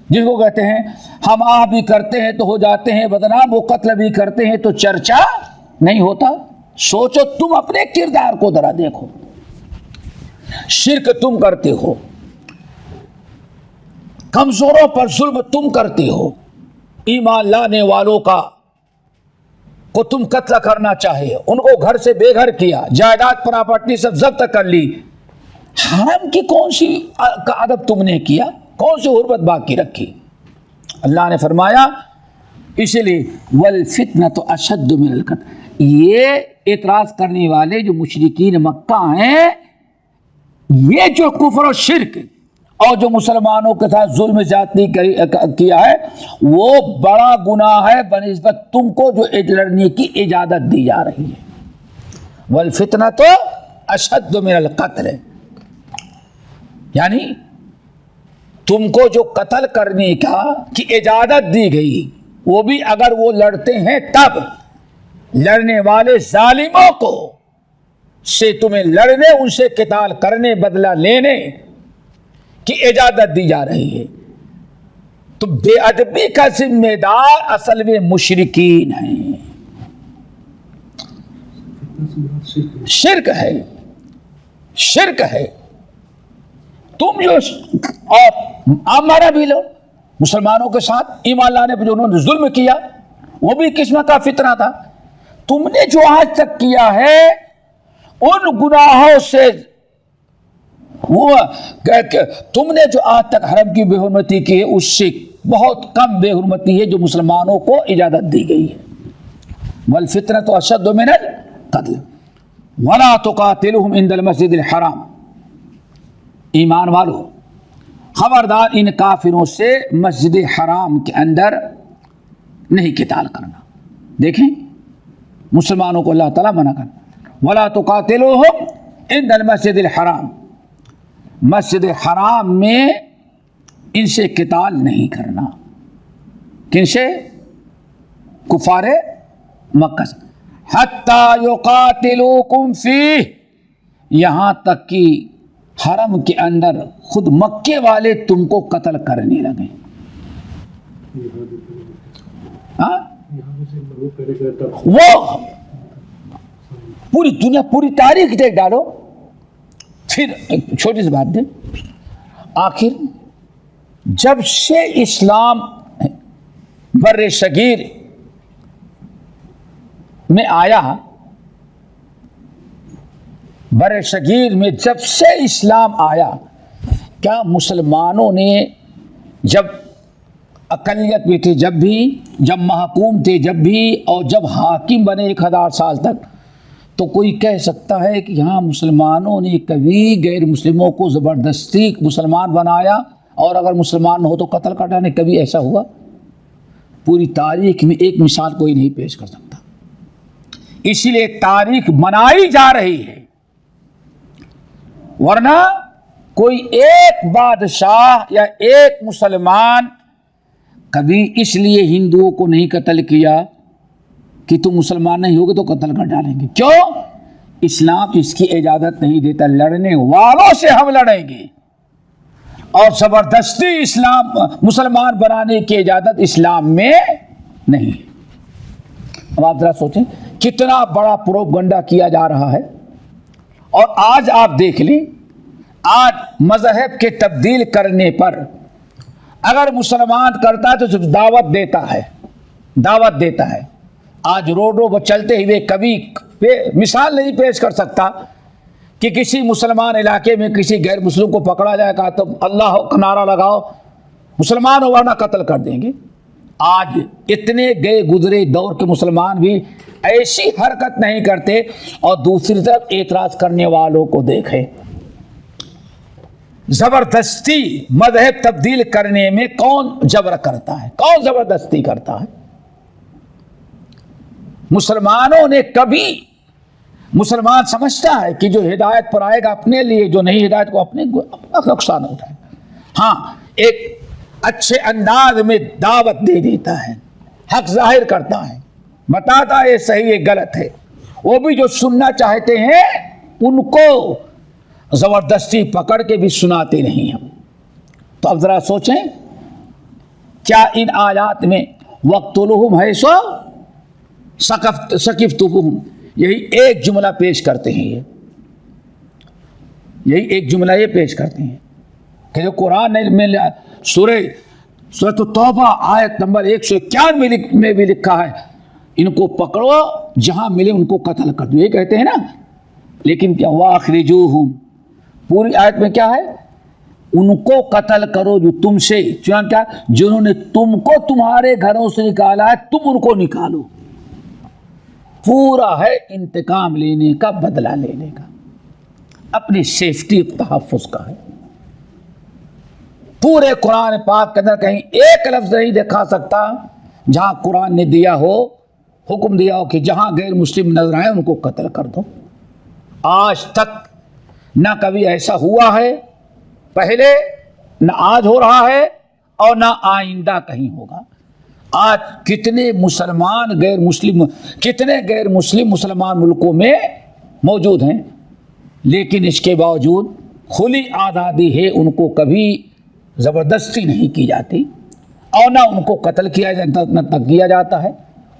جس کو کہتے ہیں ہم آہ بھی کرتے ہیں تو ہو جاتے ہیں بدنام، وہ قتل بھی کرتے ہیں تو چرچا نہیں ہوتا. سوچو تم اپنے کردار کو ذرا دیکھو. شرک تم کرتے ہو، کمزوروں پر ظلم تم کرتے ہو، ایمان لانے والوں کو تم قتل کرنا چاہے، ان کو گھر سے بے گھر کیا، جائیداد پراپرٹی سب ضبط کر لی. حرم کی کون سی ادب تم نے کیا؟ کون سی حرمت باقی رکھی؟ اللہ نے فرمایا اسی لیے والفتنۃ اشد من القتل. یہ اعتراض کرنے والے جو مشرکین مکہ ہیں، یہ جو کفر و شرک اور جو مسلمانوں کے ساتھ ظلم زیادتی کیا ہے وہ بڑا گناہ ہے بنسبت تم کو جو لڑنے کی اجازت دی جا رہی ہے. والفتنۃ اشد من القتل، یعنی تم کو جو قتل کرنے کی اجازت دی گئی وہ بھی اگر وہ لڑتے ہیں تب. لڑنے والے ظالموں کو سے تمہیں لڑنے، ان سے قتال کرنے، بدلہ لینے کی اجازت دی جا رہی ہے. تو بے ادبی کا ذمہ دار اصل میں مشرکین ہیں. شرک ہے. تم جو اور ہمارا بھی لو مسلمانوں کے ساتھ ایمان لانے پر جو انہوں نے ظلم کیا وہ بھی قسم کا فتنہ تھا. تم نے جو آج تک کیا ہے ان گناہوں سے، وہ تم نے جو آج تک حرم کی بے حرمتی کی ہے اس سے بہت کم بے حرمتی ہے جو مسلمانوں کو اجازت دی گئی ہے. والفتنۃ اشد من القتل ولا تقاتلهم عند المسجد الحرام. ایمان والو خبردار ان کافروں سے مسجد حرام کے اندر نہیں قتال کرنا. دیکھیں مسلمانوں کو اللہ تعالیٰ منع کرنا. ولا تقاتلوهم عند المسجد الحرام، مسجد حرام میں ان سے قتال نہیں کرنا. کن سے؟ کفار مکہ سے. حتی یقاتلوکم فیہ، یہاں تک کہ حرم کے اندر خود مکے والے تم کو قتل کرنے لگے. وہ پوری دنیا، پوری تاریخ دیکھ ڈالو. پھر ایک چھوٹی سی بات دیں، آخر جب سے اسلام بر صغیر میں آیا، بر صغیر میں جب سے اسلام آیا، کیا مسلمانوں نے جب اقلیت میں تھے جب بھی، جب محکوم تھے جب بھی، اور جب حاکم بنے 1000 سال تک، تو کوئی کہہ سکتا ہے کہ یہاں مسلمانوں نے کبھی غیر مسلموں کو زبردستی مسلمان بنایا اور اگر مسلمان نہ ہو تو قتل کر ڈالے؟ کبھی ایسا ہوا؟ پوری تاریخ میں ایک مثال کوئی نہیں پیش کر سکتا. اسی لیے تاریخ بنائی جا رہی ہے، ورنہ کوئی ایک بادشاہ یا ایک مسلمان کبھی اس لیے ہندوؤں کو نہیں قتل کیا کہ تم مسلمان نہیں ہوگے تو قتل کر ڈالیں گے. کیوں؟ اسلام اس کی اجازت نہیں دیتا. لڑنے والوں سے ہم لڑیں گے، اور زبردستی اسلام مسلمان بنانے کی اجازت اسلام میں نہیں. اب آپ ذرا سوچیں کتنا بڑا پروپگنڈا کیا جا رہا ہے. اور آج آپ دیکھ لیں، آج مذہب کے تبدیل کرنے پر اگر مسلمان کرتا ہے تو صرف دعوت دیتا ہے. آج روڈوں پر چلتے ہوئے کبھی مثال نہیں پیش کر سکتا کہ کسی مسلمان علاقے میں کسی غیر مسلم کو پکڑا جائے گا تو اللہ کا نعرہ لگاؤ، مسلمان ہو ورنہ قتل کر دیں گے. آج اتنے گئے گزرے دور کے مسلمان بھی ایسی حرکت نہیں کرتے. اور دوسری طرف اعتراض کرنے والوں کو دیکھیں، زبردستی مذہب تبدیل کرنے میں کون جبر کرتا ہے، کون زبردستی کرتا ہے؟ مسلمانوں نے کبھی، مسلمان سمجھتا ہے کہ جو ہدایت پر آئے گا اپنے لیے، جو نہیں ہدایت کو اپنے نقصان اٹھائے. ہاں ایک اچھے انداز میں دعوت دے دیتا ہے، حق ظاہر کرتا ہے، بتاتا ہے یہ صحیح ہے غلط ہے. وہ بھی جو سننا چاہتے ہیں ان کو زبردستی پکڑ کے بھی سناتے نہیں ہم. تو اب ذرا سوچیں، کیا ان آیات میں وَاقْتُلُوهُمْ حَيْثُ ثَقَفْتُمُوهُمْ یہی ایک جملہ پیش کرتے ہیں، یہی ایک جملہ یہ پیش کرتے ہیں کہ جو قرآن میں سورۃ التوبہ آیت نمبر 151 میں بھی لکھا ہے ان کو پکڑو جہاں ملے ان کو قتل کر دو، یہ کہتے ہیں نا. لیکن کیا وَأَخْرِجُوهُمْ پوری آیت میں کیا ہے؟ ان کو قتل کرو جو تم سے، کیا جنہوں نے تم کو تمہارے گھروں سے نکالا ہے تم ان کو نکالو. پورا ہے انتقام لینے کا، بدلہ لینے کا، اپنی سیفٹی تحفظ کا ہے. پورے قرآن پاک کے اندر کہیں ایک لفظ نہیں دکھا سکتا جہاں قرآن نے دیا ہو، حکم دیا ہو کہ جہاں غیر مسلم نظر آئے ان کو قتل کر دو. آج تک نہ کبھی ایسا ہوا ہے پہلے، نہ آج ہو رہا ہے، اور نہ آئندہ کہیں ہوگا. آج کتنے مسلمان غیر مسلم، کتنے غیر مسلم مسلمان ملکوں میں موجود ہیں، لیکن اس کے باوجود کھلی آزادی ہے، ان کو کبھی زبردستی نہیں کی جاتی اور نہ ان کو قتل کیا جاتا ہے.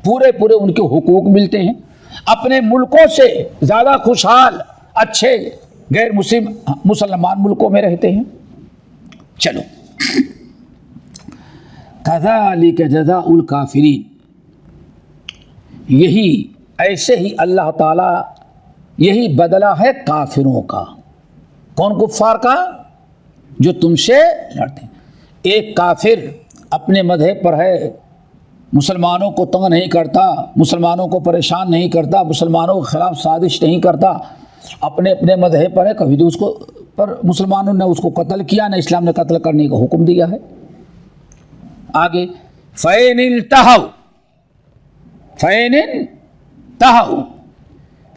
پورے ان کے حقوق ملتے ہیں. اپنے ملکوں سے زیادہ خوشحال اچھے غیر مسلمان ملکوں میں رہتے ہیں. چلو، کذالک جزاء الکافرین، یہی ایسے ہی اللہ تعالیٰ یہی بدلہ ہے کافروں کا. کون کفار کا؟ جو تم سے لڑتے ہیں. ایک کافر اپنے مذہب پر ہے، مسلمانوں کو تنگ نہیں کرتا، مسلمانوں کو پریشان نہیں کرتا، مسلمانوں کے خلاف سازش نہیں کرتا، اپنے مذہب پر ہے. کبھی تو اس کو پر مسلمانوں نے اس کو قتل کیا نہ اسلام نے قتل کرنے کا حکم دیا ہے. آگے فَإِنِ انْتَهَوْا،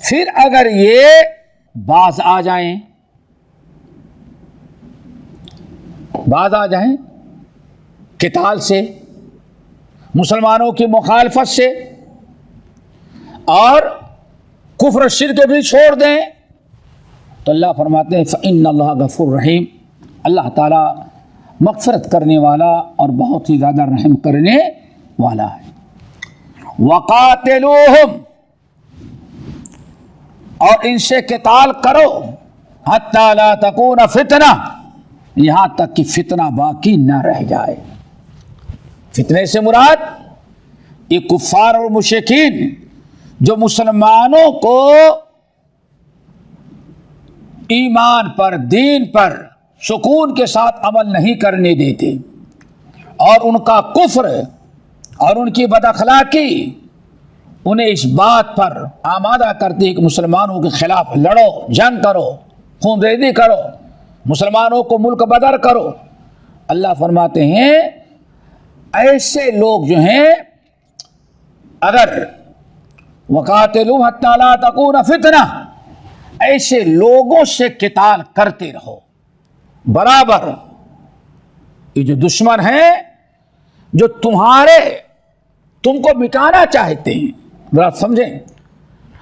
پھر اگر یہ باز آ جائیں قتال سے، مسلمانوں کی مخالفت سے، اور کفر شرک بھی چھوڑ دیں، تو اللہ فرماتے ہیں فَإِنَّ اللَّهَ غَفُورٌ رَحِيمٌ، اللہ تعالیٰ مغفرت کرنے والا اور بہت ہی زیادہ رحم کرنے والا ہے. وَقَاتِلُوهُمْ، اور ان سے قتال کرو، حَتَّى لَا تَكُونَ فِتْنَةٌ، یہاں تک کہ فتنہ باقی نہ رہ جائے۔ فتنے سے مراد یہ کفار اور مشرکین جو مسلمانوں کو ایمان پر، دین پر سکون کے ساتھ عمل نہیں کرنے دیتے، اور ان کا کفر اور ان کی بد اخلاقی انہیں اس بات پر آمادہ کرتی ہے کہ مسلمانوں کے خلاف لڑو، جنگ کرو، خون ریزی کرو، مسلمانوں کو ملک بدر کرو۔ اللہ فرماتے ہیں ایسے لوگ جو ہیں اگر وقاتلوا حتی لا تکون فتنہ، ایسے لوگوں سے قتال کرتے رہو برابر۔ یہ جو دشمن ہیں جو تم کو مٹانا چاہتے ہیں، ذرا سمجھیں،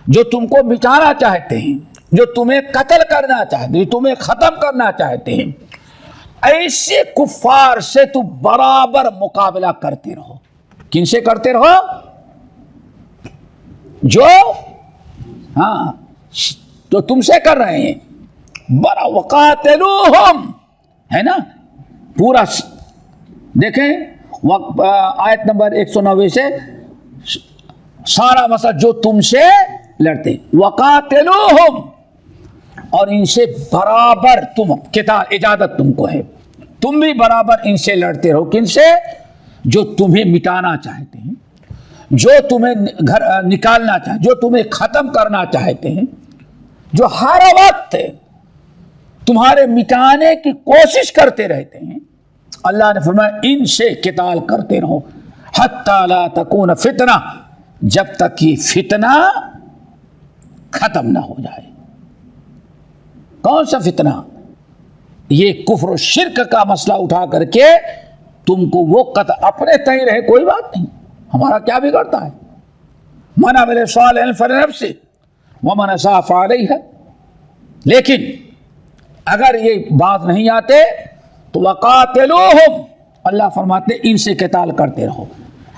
جو تم کو مٹانا چاہتے ہیں، جو تمہیں قتل کرنا چاہتے ہیں، تمہیں ختم کرنا چاہتے ہیں، ایسے کفار سے تم برابر مقابلہ کرتے رہو۔ کن سے کرتے رہو؟ جو تم سے کر رہے ہیں، برا وقاتلوہم، ہے نا؟ پورا دیکھیں آیت نمبر 190 سے سارا مسئلہ جو تم سے لڑتے، وقاتلوہم، اور ان سے برابر تم قتال اجازت تم کو ہے، تم بھی برابر ان سے لڑتے رہو۔ کن سے؟ جو تمہیں مٹانا چاہتے ہیں، جو تمہیں گھر نکالنا چاہتے، جو تمہیں ختم کرنا چاہتے ہیں، جو ہر وقت تمہارے مٹانے کی کوشش کرتے رہتے ہیں۔ اللہ نے فرمایا ان سے قتال کرتے رہو حتی لا تکون فتنہ، جب تک یہ فتنہ ختم نہ ہو جائے۔ کون سا فتنہ؟ یہ کفر و شرک کا مسئلہ اٹھا کر کے تم کو وہ قتل، اپنے تئیں رہے کوئی بات نہیں، ہمارا کیا بگڑتا ہے؟ من عمل صالحا فلنفسہ ومن اساء فعلیہا۔ لیکن اگر یہ بات نہیں آتے تو وقاتلوہم، اللہ فرماتے ہیں ان سے قتال کرتے رہو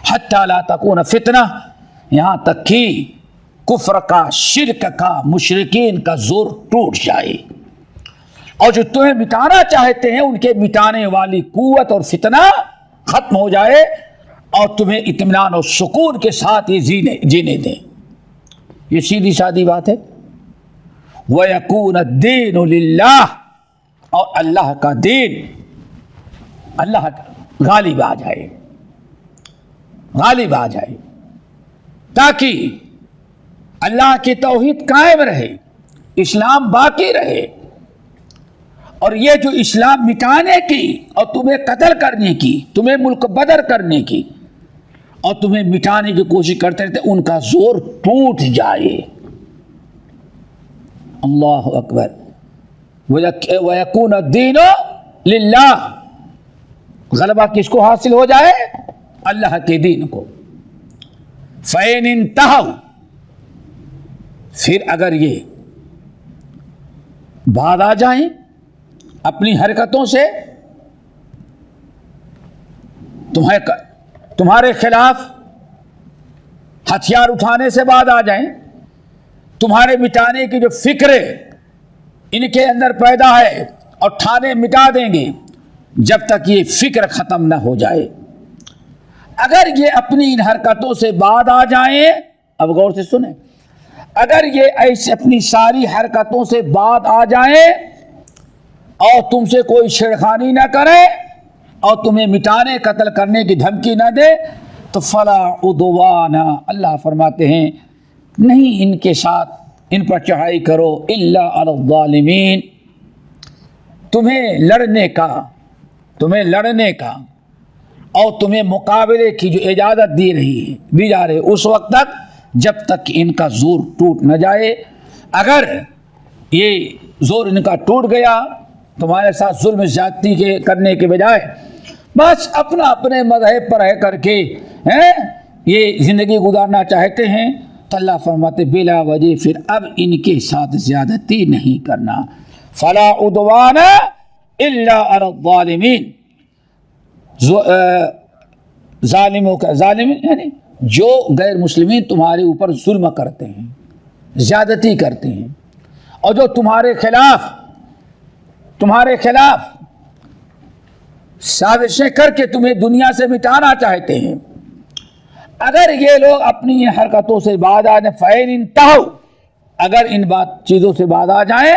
حتی لا تکون فتنہ، یہاں تک کہ کفر کا، شرک کا، مشرکین کا زور ٹوٹ جائے، اور جو تمہیں مٹانا چاہتے ہیں ان کے مٹانے والی قوت اور فتنہ ختم ہو جائے، اور تمہیں اطمینان اور سکون کے ساتھ یہ جینے دیں۔ یہ سیدھی سادی بات ہے۔ وَيَكُونَ الدِّينُ لِلَّهِ، اور اللہ کا دین، اللہ غالب آ جائے، غالب آ جائے، تاکہ اللہ کی توحید قائم رہے، اسلام باقی رہے۔ اور یہ جو اسلام مٹانے کی اور تمہیں قتل کرنے کی، تمہیں ملک بدر کرنے کی اور تمہیں مٹانے کی کوشش کرتے رہتے، ان کا زور ٹوٹ جائے۔ اللہ اکبر۔ وَيَكُونَ الدِّينُ لِلَّهِ، غلبہ کس کو حاصل ہو جائے؟ اللہ کے دین کو۔ فَإِنِ انْتَهَوْا، پھر اگر یہ بعد آ جائیں اپنی حرکتوں سے، تمہارے خلاف ہتھیار اٹھانے سے بعد آ جائیں، تمہارے مٹانے کی جو فکر ان کے اندر پیدا ہے اور ٹھانے مٹا دیں گے، جب تک یہ فکر ختم نہ ہو جائے۔ اگر یہ اپنی ان حرکتوں سے بعد آ جائیں، اب غور سے سنیں، اگر یہ ایسے اپنی ساری حرکتوں سے بعد آ جائیں اور تم سے کوئی چھیڑخانی نہ کرے اور تمہیں مٹانے، قتل کرنے کی دھمکی نہ دے، تو فلا عدوان، اللہ فرماتے ہیں نہیں ان کے ساتھ ان پر چڑھائی کرو، الا علی الظالمین، تمہیں لڑنے کا اور تمہیں مقابلے کی جو اجازت دی جا رہی اس وقت تک، جب تک کہ ان کا زور ٹوٹ نہ جائے۔ اگر یہ زور ان کا ٹوٹ گیا، تمہارے ساتھ ظلم زیادتی کرنے کے بجائے بس اپنے مذہب پر رہ کر کے یہ زندگی گزارنا چاہتے ہیں، تو اللہ فرماتے بلا وجہ پھر اب ان کے ساتھ زیادتی نہیں کرنا۔ فلا عدوان الا علی الظالمین، ظالموں کا، ظالم یعنی جو غیر مسلمین تمہارے اوپر ظلم کرتے ہیں، زیادتی کرتے ہیں، اور جو تمہارے خلاف سازشیں کر کے تمہیں دنیا سے مٹانا چاہتے ہیں. اگر یہ لوگ اپنی ان حرکتوں سے باز آ جائیں فَإِنِ انتہوا، اگر ان چیزوں سے باز آ جائیں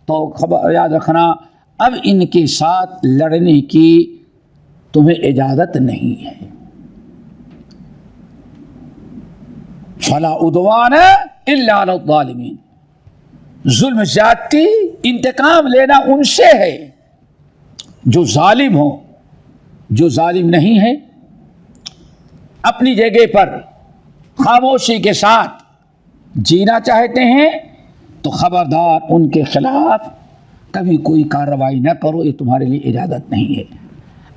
تو خبر یاد رکھنا اب ان کے ساتھ لڑنے کی تمہیں اجازت نہیں ہے. فَلَا عُدْوَانَ إِلَّا عَلَى الظَّالِمِينَ. ظلم زیادتی انتقام لینا ان سے ہے جو ظالم ہو. جو ظالم نہیں ہے اپنی جگہ پر خاموشی کے ساتھ جینا چاہتے ہیں تو خبردار ان کے خلاف کبھی کوئی کارروائی نہ کرو، یہ تمہارے لیے اجازت نہیں ہے.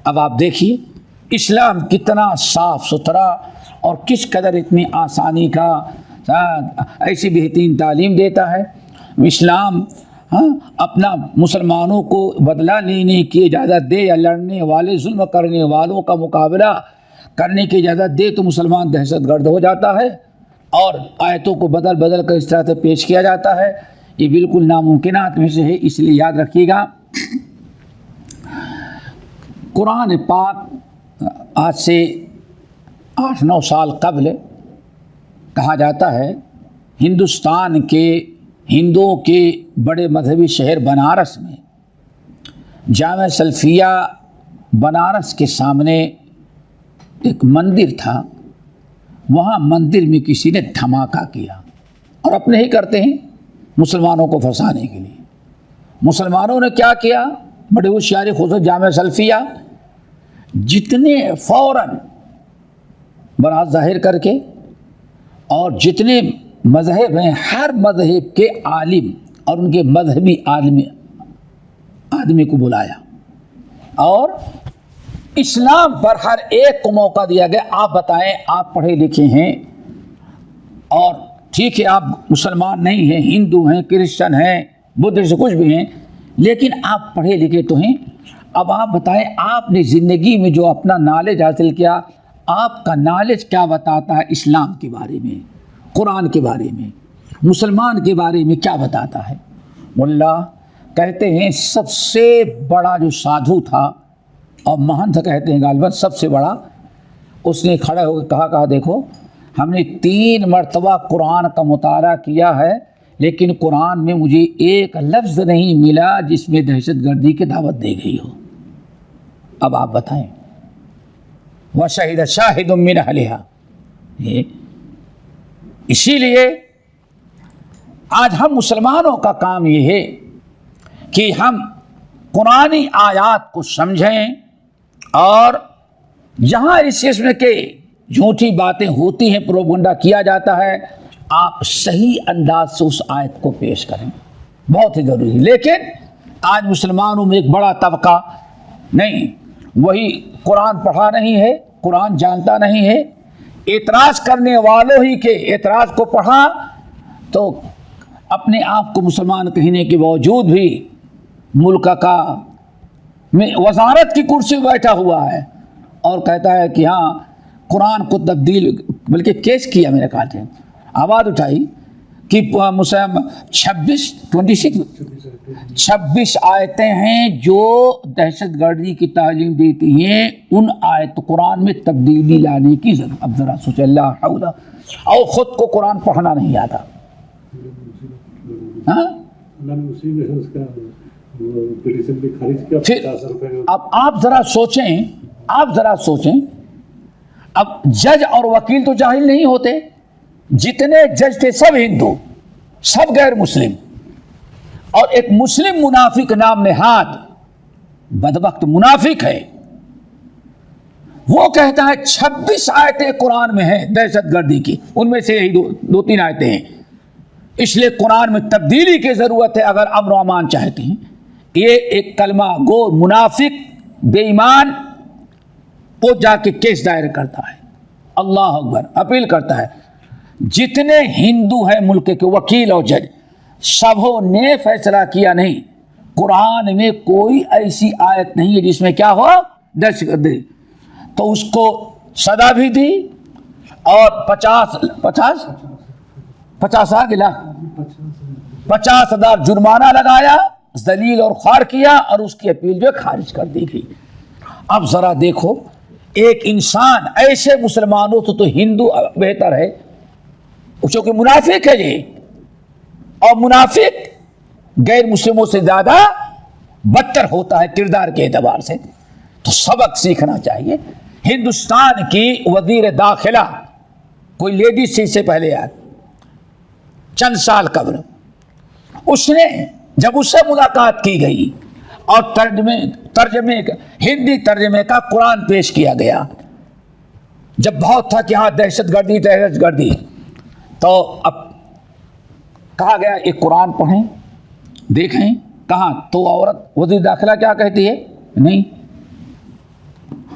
اب آپ دیکھیے اسلام کتنا صاف ستھرا اور کس قدر اتنی آسانی کا ایسی بہترین تعلیم دیتا ہے. اسلام اپنا مسلمانوں کو بدلہ لینے کی اجازت دے یا لڑنے والے ظلم کرنے والوں کا مقابلہ کرنے کی اجازت دے تو مسلمان دہشت گرد ہو جاتا ہے اور آیتوں کو بدل کر اس طرح سے پیش کیا جاتا ہے. یہ بالکل ناممکنات میں سے ہے. اس لیے یاد رکھیے گا قرآن پاک آج سے 8-9 سال قبل کہا جاتا ہے ہندوستان کے ہندوؤں کے بڑے مذہبی شہر بنارس میں جامع سلفیہ بنارس کے سامنے ایک مندر تھا. وہاں مندر میں کسی نے دھماکہ کیا اور اپنے ہی کرتے ہیں مسلمانوں کو پھنسانے کے لیے. مسلمانوں نے کیا کیا؟ بڑے ہوشیاری خصوص جامع سلفیہ جتنے فوراً برات ظاہر کر کے اور جتنے مذہب ہیں ہر مذہب کے عالم اور ان کے مذہبی آدمی کو بلایا اور اسلام پر ہر ایک کو موقع دیا گیا. آپ بتائیں آپ پڑھے لکھے ہیں اور ٹھیک ہے آپ مسلمان نہیں ہیں، ہندو ہیں، کرسچن ہیں، بدھ سے کچھ بھی ہیں، لیکن آپ پڑھے لکھے تو ہیں. اب آپ بتائیں آپ نے زندگی میں جو اپنا نالج حاصل کیا آپ کا نالج کیا بتاتا ہے اسلام کے بارے میں، قرآن کے بارے میں، مسلمان کے بارے میں کیا بتاتا ہے؟ ملا کہتے ہیں سب سے بڑا جو سادھو تھا اور مہنت کہتے ہیں غالباً سب سے بڑا، اس نے کھڑے ہو کے کہا دیکھو ہم نے 3 مرتبہ قرآن کا مطالعہ کیا ہے لیکن قرآن میں مجھے ایک لفظ نہیں ملا جس میں دہشت گردی کی دعوت دی گئی ہو. اب آپ بتائیں وَشَهِدَ شَاهِدٌ مِّنْ أَهْلِهَا. اسی لیے آج ہم مسلمانوں کا کام یہ ہے کہ ہم قرآنی آیات کو سمجھیں اور جہاں اس قسم کے جھوٹی باتیں ہوتی ہیں پروپیگنڈا کیا جاتا ہے آپ صحیح انداز سے اس آیت کو پیش کریں، بہت ہی ضروری ہے. لیکن آج مسلمانوں میں ایک بڑا طبقہ نہیں وہی قرآن پڑھا نہیں ہے، قرآن جانتا نہیں ہے، اعتراض کرنے والوں ہی کے اعتراض کو پڑھا تو اپنے آپ کو مسلمان کہنے کے باوجود بھی ملک کا وزارت کی کرسی بیٹھا ہوا ہے اور کہتا ہے کہ ہاں قرآن کو تبدیل، بلکہ کیس کیا میرے خیال سے آواز اٹھائی کہ 26 آیتیں ہیں جو دہشت گردی کی تعلیم دیتی ہیں، ان آیت قرآن میں تبدیلی لانے کی ضرورت. اب ذرا سوچ اللہ حول، اور خود کو قرآن پڑھنا نہیں آتا. اب آپ ذرا سوچیں اب جج اور وکیل تو جاہل نہیں ہوتے، جتنے جج تھے سب ہندو، سب غیر مسلم، اور ایک مسلم منافق نام نہاد بدبخت منافق ہے، وہ کہتا ہے 26 آیتیں قرآن میں ہیں دہشت گردی کی، ان میں سے یہی 2-3 آیتیں ہیں، اس لیے قرآن میں تبدیلی کی ضرورت ہے اگر امن و امان چاہتے ہیں. یہ ایک کلمہ گو منافق بے ایمان وہ جا کے کیس دائر کرتا ہے، اللہ اکبر، اپیل کرتا ہے. جتنے ہندو ہیں ملک کے وکیل اور جج سبوں نے فیصلہ کیا نہیں قرآن میں کوئی ایسی آیت نہیں ہے جس میں کیا ہو دہشت گردی، تو اس کو سزا بھی دی اور 50,000 جرمانہ لگایا، ذلیل اور خوار کیا اور اس کی اپیل جو خارج کر دی گئی. اب ذرا دیکھو ایک انسان ایسے مسلمانوں تو ہندو بہتر ہے چونکہ منافق ہے یہ، اور منافق غیر مسلموں سے زیادہ بدتر ہوتا ہے کردار کے اعتبار سے. تو سبق سیکھنا چاہیے. ہندوستان کی وزیر داخلہ کوئی لیڈیز سے اس سے پہلے چند سال قبل، اس نے جب اس سے ملاقات کی گئی اور ہندی ترجمے کا قرآن پیش کیا گیا، جب بہت تھا کہ ہاں دہشت گردی، تو اب کہا گیا ایک قرآن پڑھیں دیکھیں کہاں. تو عورت وزیر داخلہ کیا کہتی ہے؟ نہیں،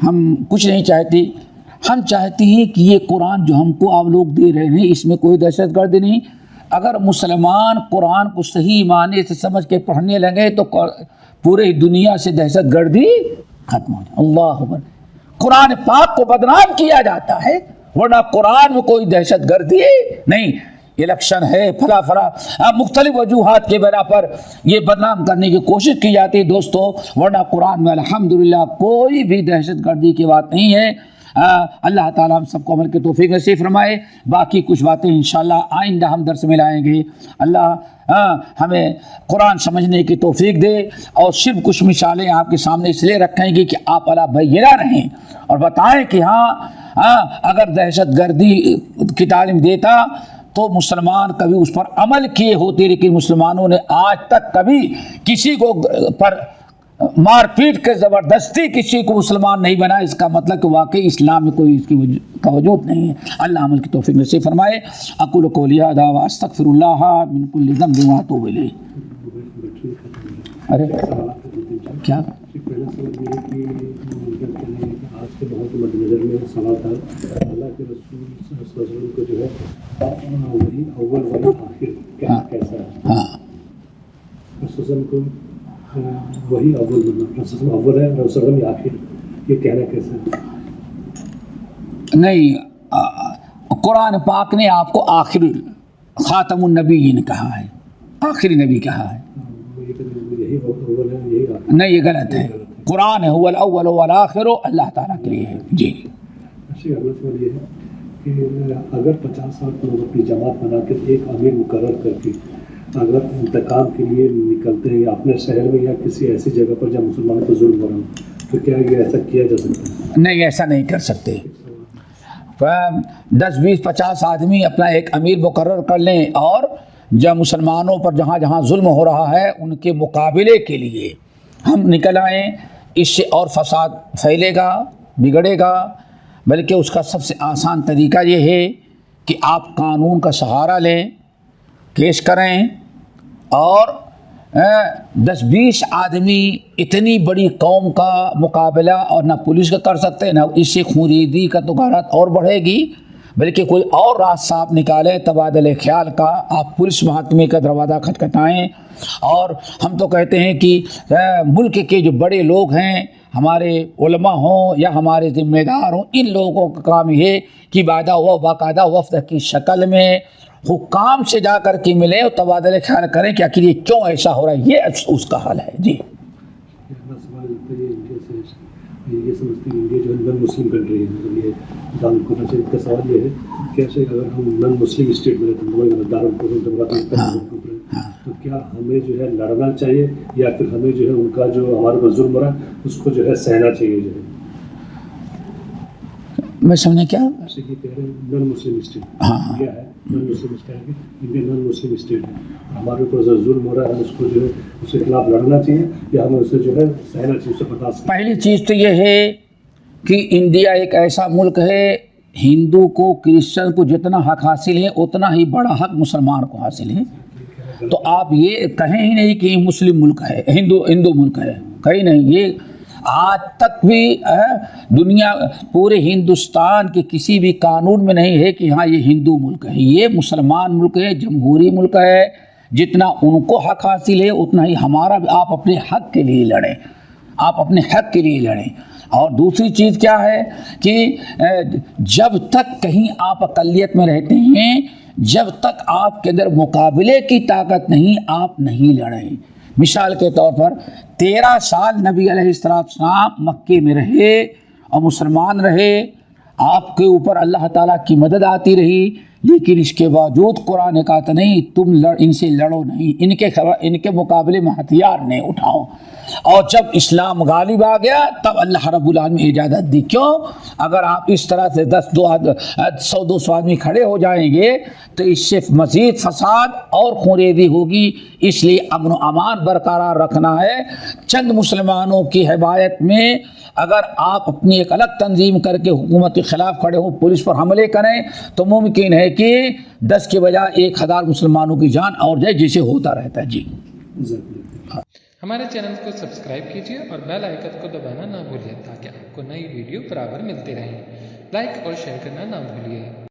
ہم کچھ نہیں چاہتی، ہم چاہتی ہیں کہ یہ قرآن جو ہم کو آپ لوگ دے رہے ہیں اس میں کوئی دہشت گردی نہیں. اگر مسلمان قرآن کو صحیح معنی سے سمجھ کے پڑھنے لگے تو پورے دنیا سے دہشت گردی ختم ہو جائے. اللہ اکبر. قرآن پاک کو بدنام کیا جاتا ہے، ورنہ قرآن میں کوئی دہشت گردی نہیں. الیکشن ہے فلا مختلف وجوہات کے بنا پر یہ بدنام کرنے کی کوشش کی جاتی ہے دوستو، ورنہ قرآن میں الحمدللہ کوئی بھی دہشت گردی کی بات نہیں ہے. اللہ تعالیٰ ہم سب کو عمل کی توفیق نصیب فرمائے. باقی کچھ باتیں انشاءاللہ آئندہ ہم درس میں لائیں گے. اللہ ہمیں قرآن سمجھنے کی توفیق دے. اور صرف کچھ مثالیں آپ کے سامنے اس لیے رکھیں گے کہ آپ علی بینہ رہیں اور بتائیں کہ ہاں اگر دہشت گردی کی تعلیم دیتا تو مسلمان کبھی اس پر عمل کیے ہوتے، لیکن مسلمانوں نے آج تک کبھی کسی کو پر مار پیٹ کے زبردستی کسی کو مسلمان نہیں بنا. اس کا مطلب کہ واقعی اسلام میں کوئی اس کی وجود نہیں ہے. اللہ عمل کی توفیق نصیب فرمائے. اقول قولی ھذا واستغفر اللہ من کل ذنب واتوب الیہ. ارے کیا پہلا سوال یہ ہے کہ آج کے بہت مد نظر میں سوال تھا اللہ کے رسول صلی اللہ علیہ وسلم کو جو ہے وہی اول وہی آخر کہنا کیسا ہے؟ رسول کو وہی اول بننا، رسول اول ہے رسول آخر، یہ کہنا کیسا ہے؟ نہیں، قرآن پاک نے آپ کو آخر خاتم النبیین کہا ہے، آخری نبی کہا ہے. نہیں، یہ غلط ہے. قرآن هو الاول والآخر اللہ تعالیٰ کے لیے ہے. جی اگلا سوال یہ ہے کہ اگر 50 سال لوگ اپنی جماعت بنا کے ایک امیر مقرر کر کے اگر انتقام کے لیے نکلتے ہیں یا اپنے شہر میں یا کسی ایسی جگہ پر جہاں مسلمانوں کو ظلم ہو رہا ہو، تو کیا یہ ایسا کیا جا سکتا ہے؟ نہیں، ایسا نہیں کر سکتے. 10 20 50 آدمی اپنا ایک امیر مقرر کر لیں اور جب مسلمانوں پر جہاں جہاں ظلم ہو رہا ہے ان کے مقابلے کے لیے ہم نکل آئیں، اس سے اور فساد پھیلے گا، بگڑے گا. بلکہ اس کا سب سے آسان طریقہ یہ ہے کہ آپ قانون کا سہارا لیں، کیس کریں، اور 10 20 آدمی اتنی بڑی قوم کا مقابلہ اور نہ پولیس کا کر سکتے، نہ اس سے خونریزی کا تو غارت اور بڑھے گی. بلکہ کوئی اور راستہ آپ نکالیں تبادلہ خیال کا. آپ پولیس محکمے کا دروازہ کھٹکھٹائیں. اور ہم تو کہتے ہیں کہ ملک کے جو بڑے لوگ ہیں، ہمارے علماء ہوں یا ہمارے ذمہ دار ہوں، ان لوگوں کا کام یہ کہ باقاعدہ وفد کی شکل میں حکام سے جا کر کے ملیں اور تبادلہ خیال کریں کہ آخر یہ کیوں ایسا ہو رہا ہے. یہ اس کا حل ہے. جی یہ سمجھتے ہیں انڈیا جو ہے نان مسلم کنٹری ہے، مطلب یہ دارالکفر کا سوال یہ ہے کیسے اگر ہم نان مسلم اسٹیٹ میں رہتے ہیں دارالکفر تو کیا ہمیں جو ہے لڑنا چاہیے یا پھر ہمیں جو ہے ان کا جو ہمارے پر ظلم ہو رہا ہے اس کو جو ہے سہنا چاہیے؟ جو ہے میں سمجھیں کیا یہ کہہ رہے ہیں نان مسلم اسٹیٹ کیا ہے؟ نان مسلم اسٹیٹ انڈیا نان مسلم اسٹیٹ ہے، ہمارے اوپر جو ظلم ہو رہا ہے ہم اس کو جو ہے اس کے خلاف لڑنا چاہیے یا ہمیں اسے جو ہے سہنا چاہیے، اسے برداشت؟ پہلی چیز تو یہ ہے کہ انڈیا ایک ایسا ملک ہے، ہندو کو کرسچن کو جتنا حق حاصل ہے اتنا ہی بڑا حق مسلمان کو حاصل ہے. تو آپ یہ کہیں ہی نہیں کہ یہ مسلم ملک ہے، ہندو ملک ہے، کہیں نہیں. یہ آج تک بھی دنیا پورے ہندوستان کے کسی بھی قانون میں نہیں ہے کہ ہاں یہ ہندو ملک ہے. یہ مسلمان ملک ہے، جمہوری ملک ہے. جتنا ان کو حق حاصل ہے اتنا ہی ہمارا بھی. آپ اپنے حق کے لیے لڑیں، آپ اپنے حق کے لیے لڑیں. اور دوسری چیز کیا ہے کہ جب تک کہیں آپ اقلیت میں رہتے ہیں، جب تک آپ کے اندر مقابلے کی طاقت نہیں، آپ نہیں لڑیں. مثال کے طور پر 13 سال نبی علیہ السلام مکے میں رہے اور مسلمان رہے، آپ کے اوپر اللہ تعالیٰ کی مدد آتی رہی، لیکن اس کے باوجود قرآن نے کہا نہیں تم ان سے لڑو نہیں، ان کے مقابلے میں ہتھیار نہیں اٹھاؤ۔ اور جب اسلام غالب آ گیا تب اللہ رب العالمین اجازت دی۔ کیوں؟ اگر آپ اس طرح سے 100-200 آدمی کھڑے ہو جائیں گے تو اس سے مزید فساد اور خونریزی ہوگی، اس لیے امن و امان برقرار رکھنا ہے۔ چند مسلمانوں کی حمایت میں اگر آپ اپنی ایک الگ تنظیم کر کے حکومت کے خلاف کھڑے ہوں، پولیس پر حملے کریں، تو ممکن ہے کہ 10 کے بجائے 1000 مسلمانوں کی جان اور جائے، جسے ہوتا رہتا ہے۔ جی ہمارے چینل کو سبسکرائب کیجیے اور بیل آئیکن کو دبانا نہ بھولیے تاکہ آپ کو نئی ویڈیو برابر ملتی رہیں۔ لائک اور شیئر کرنا نہ بھولیے۔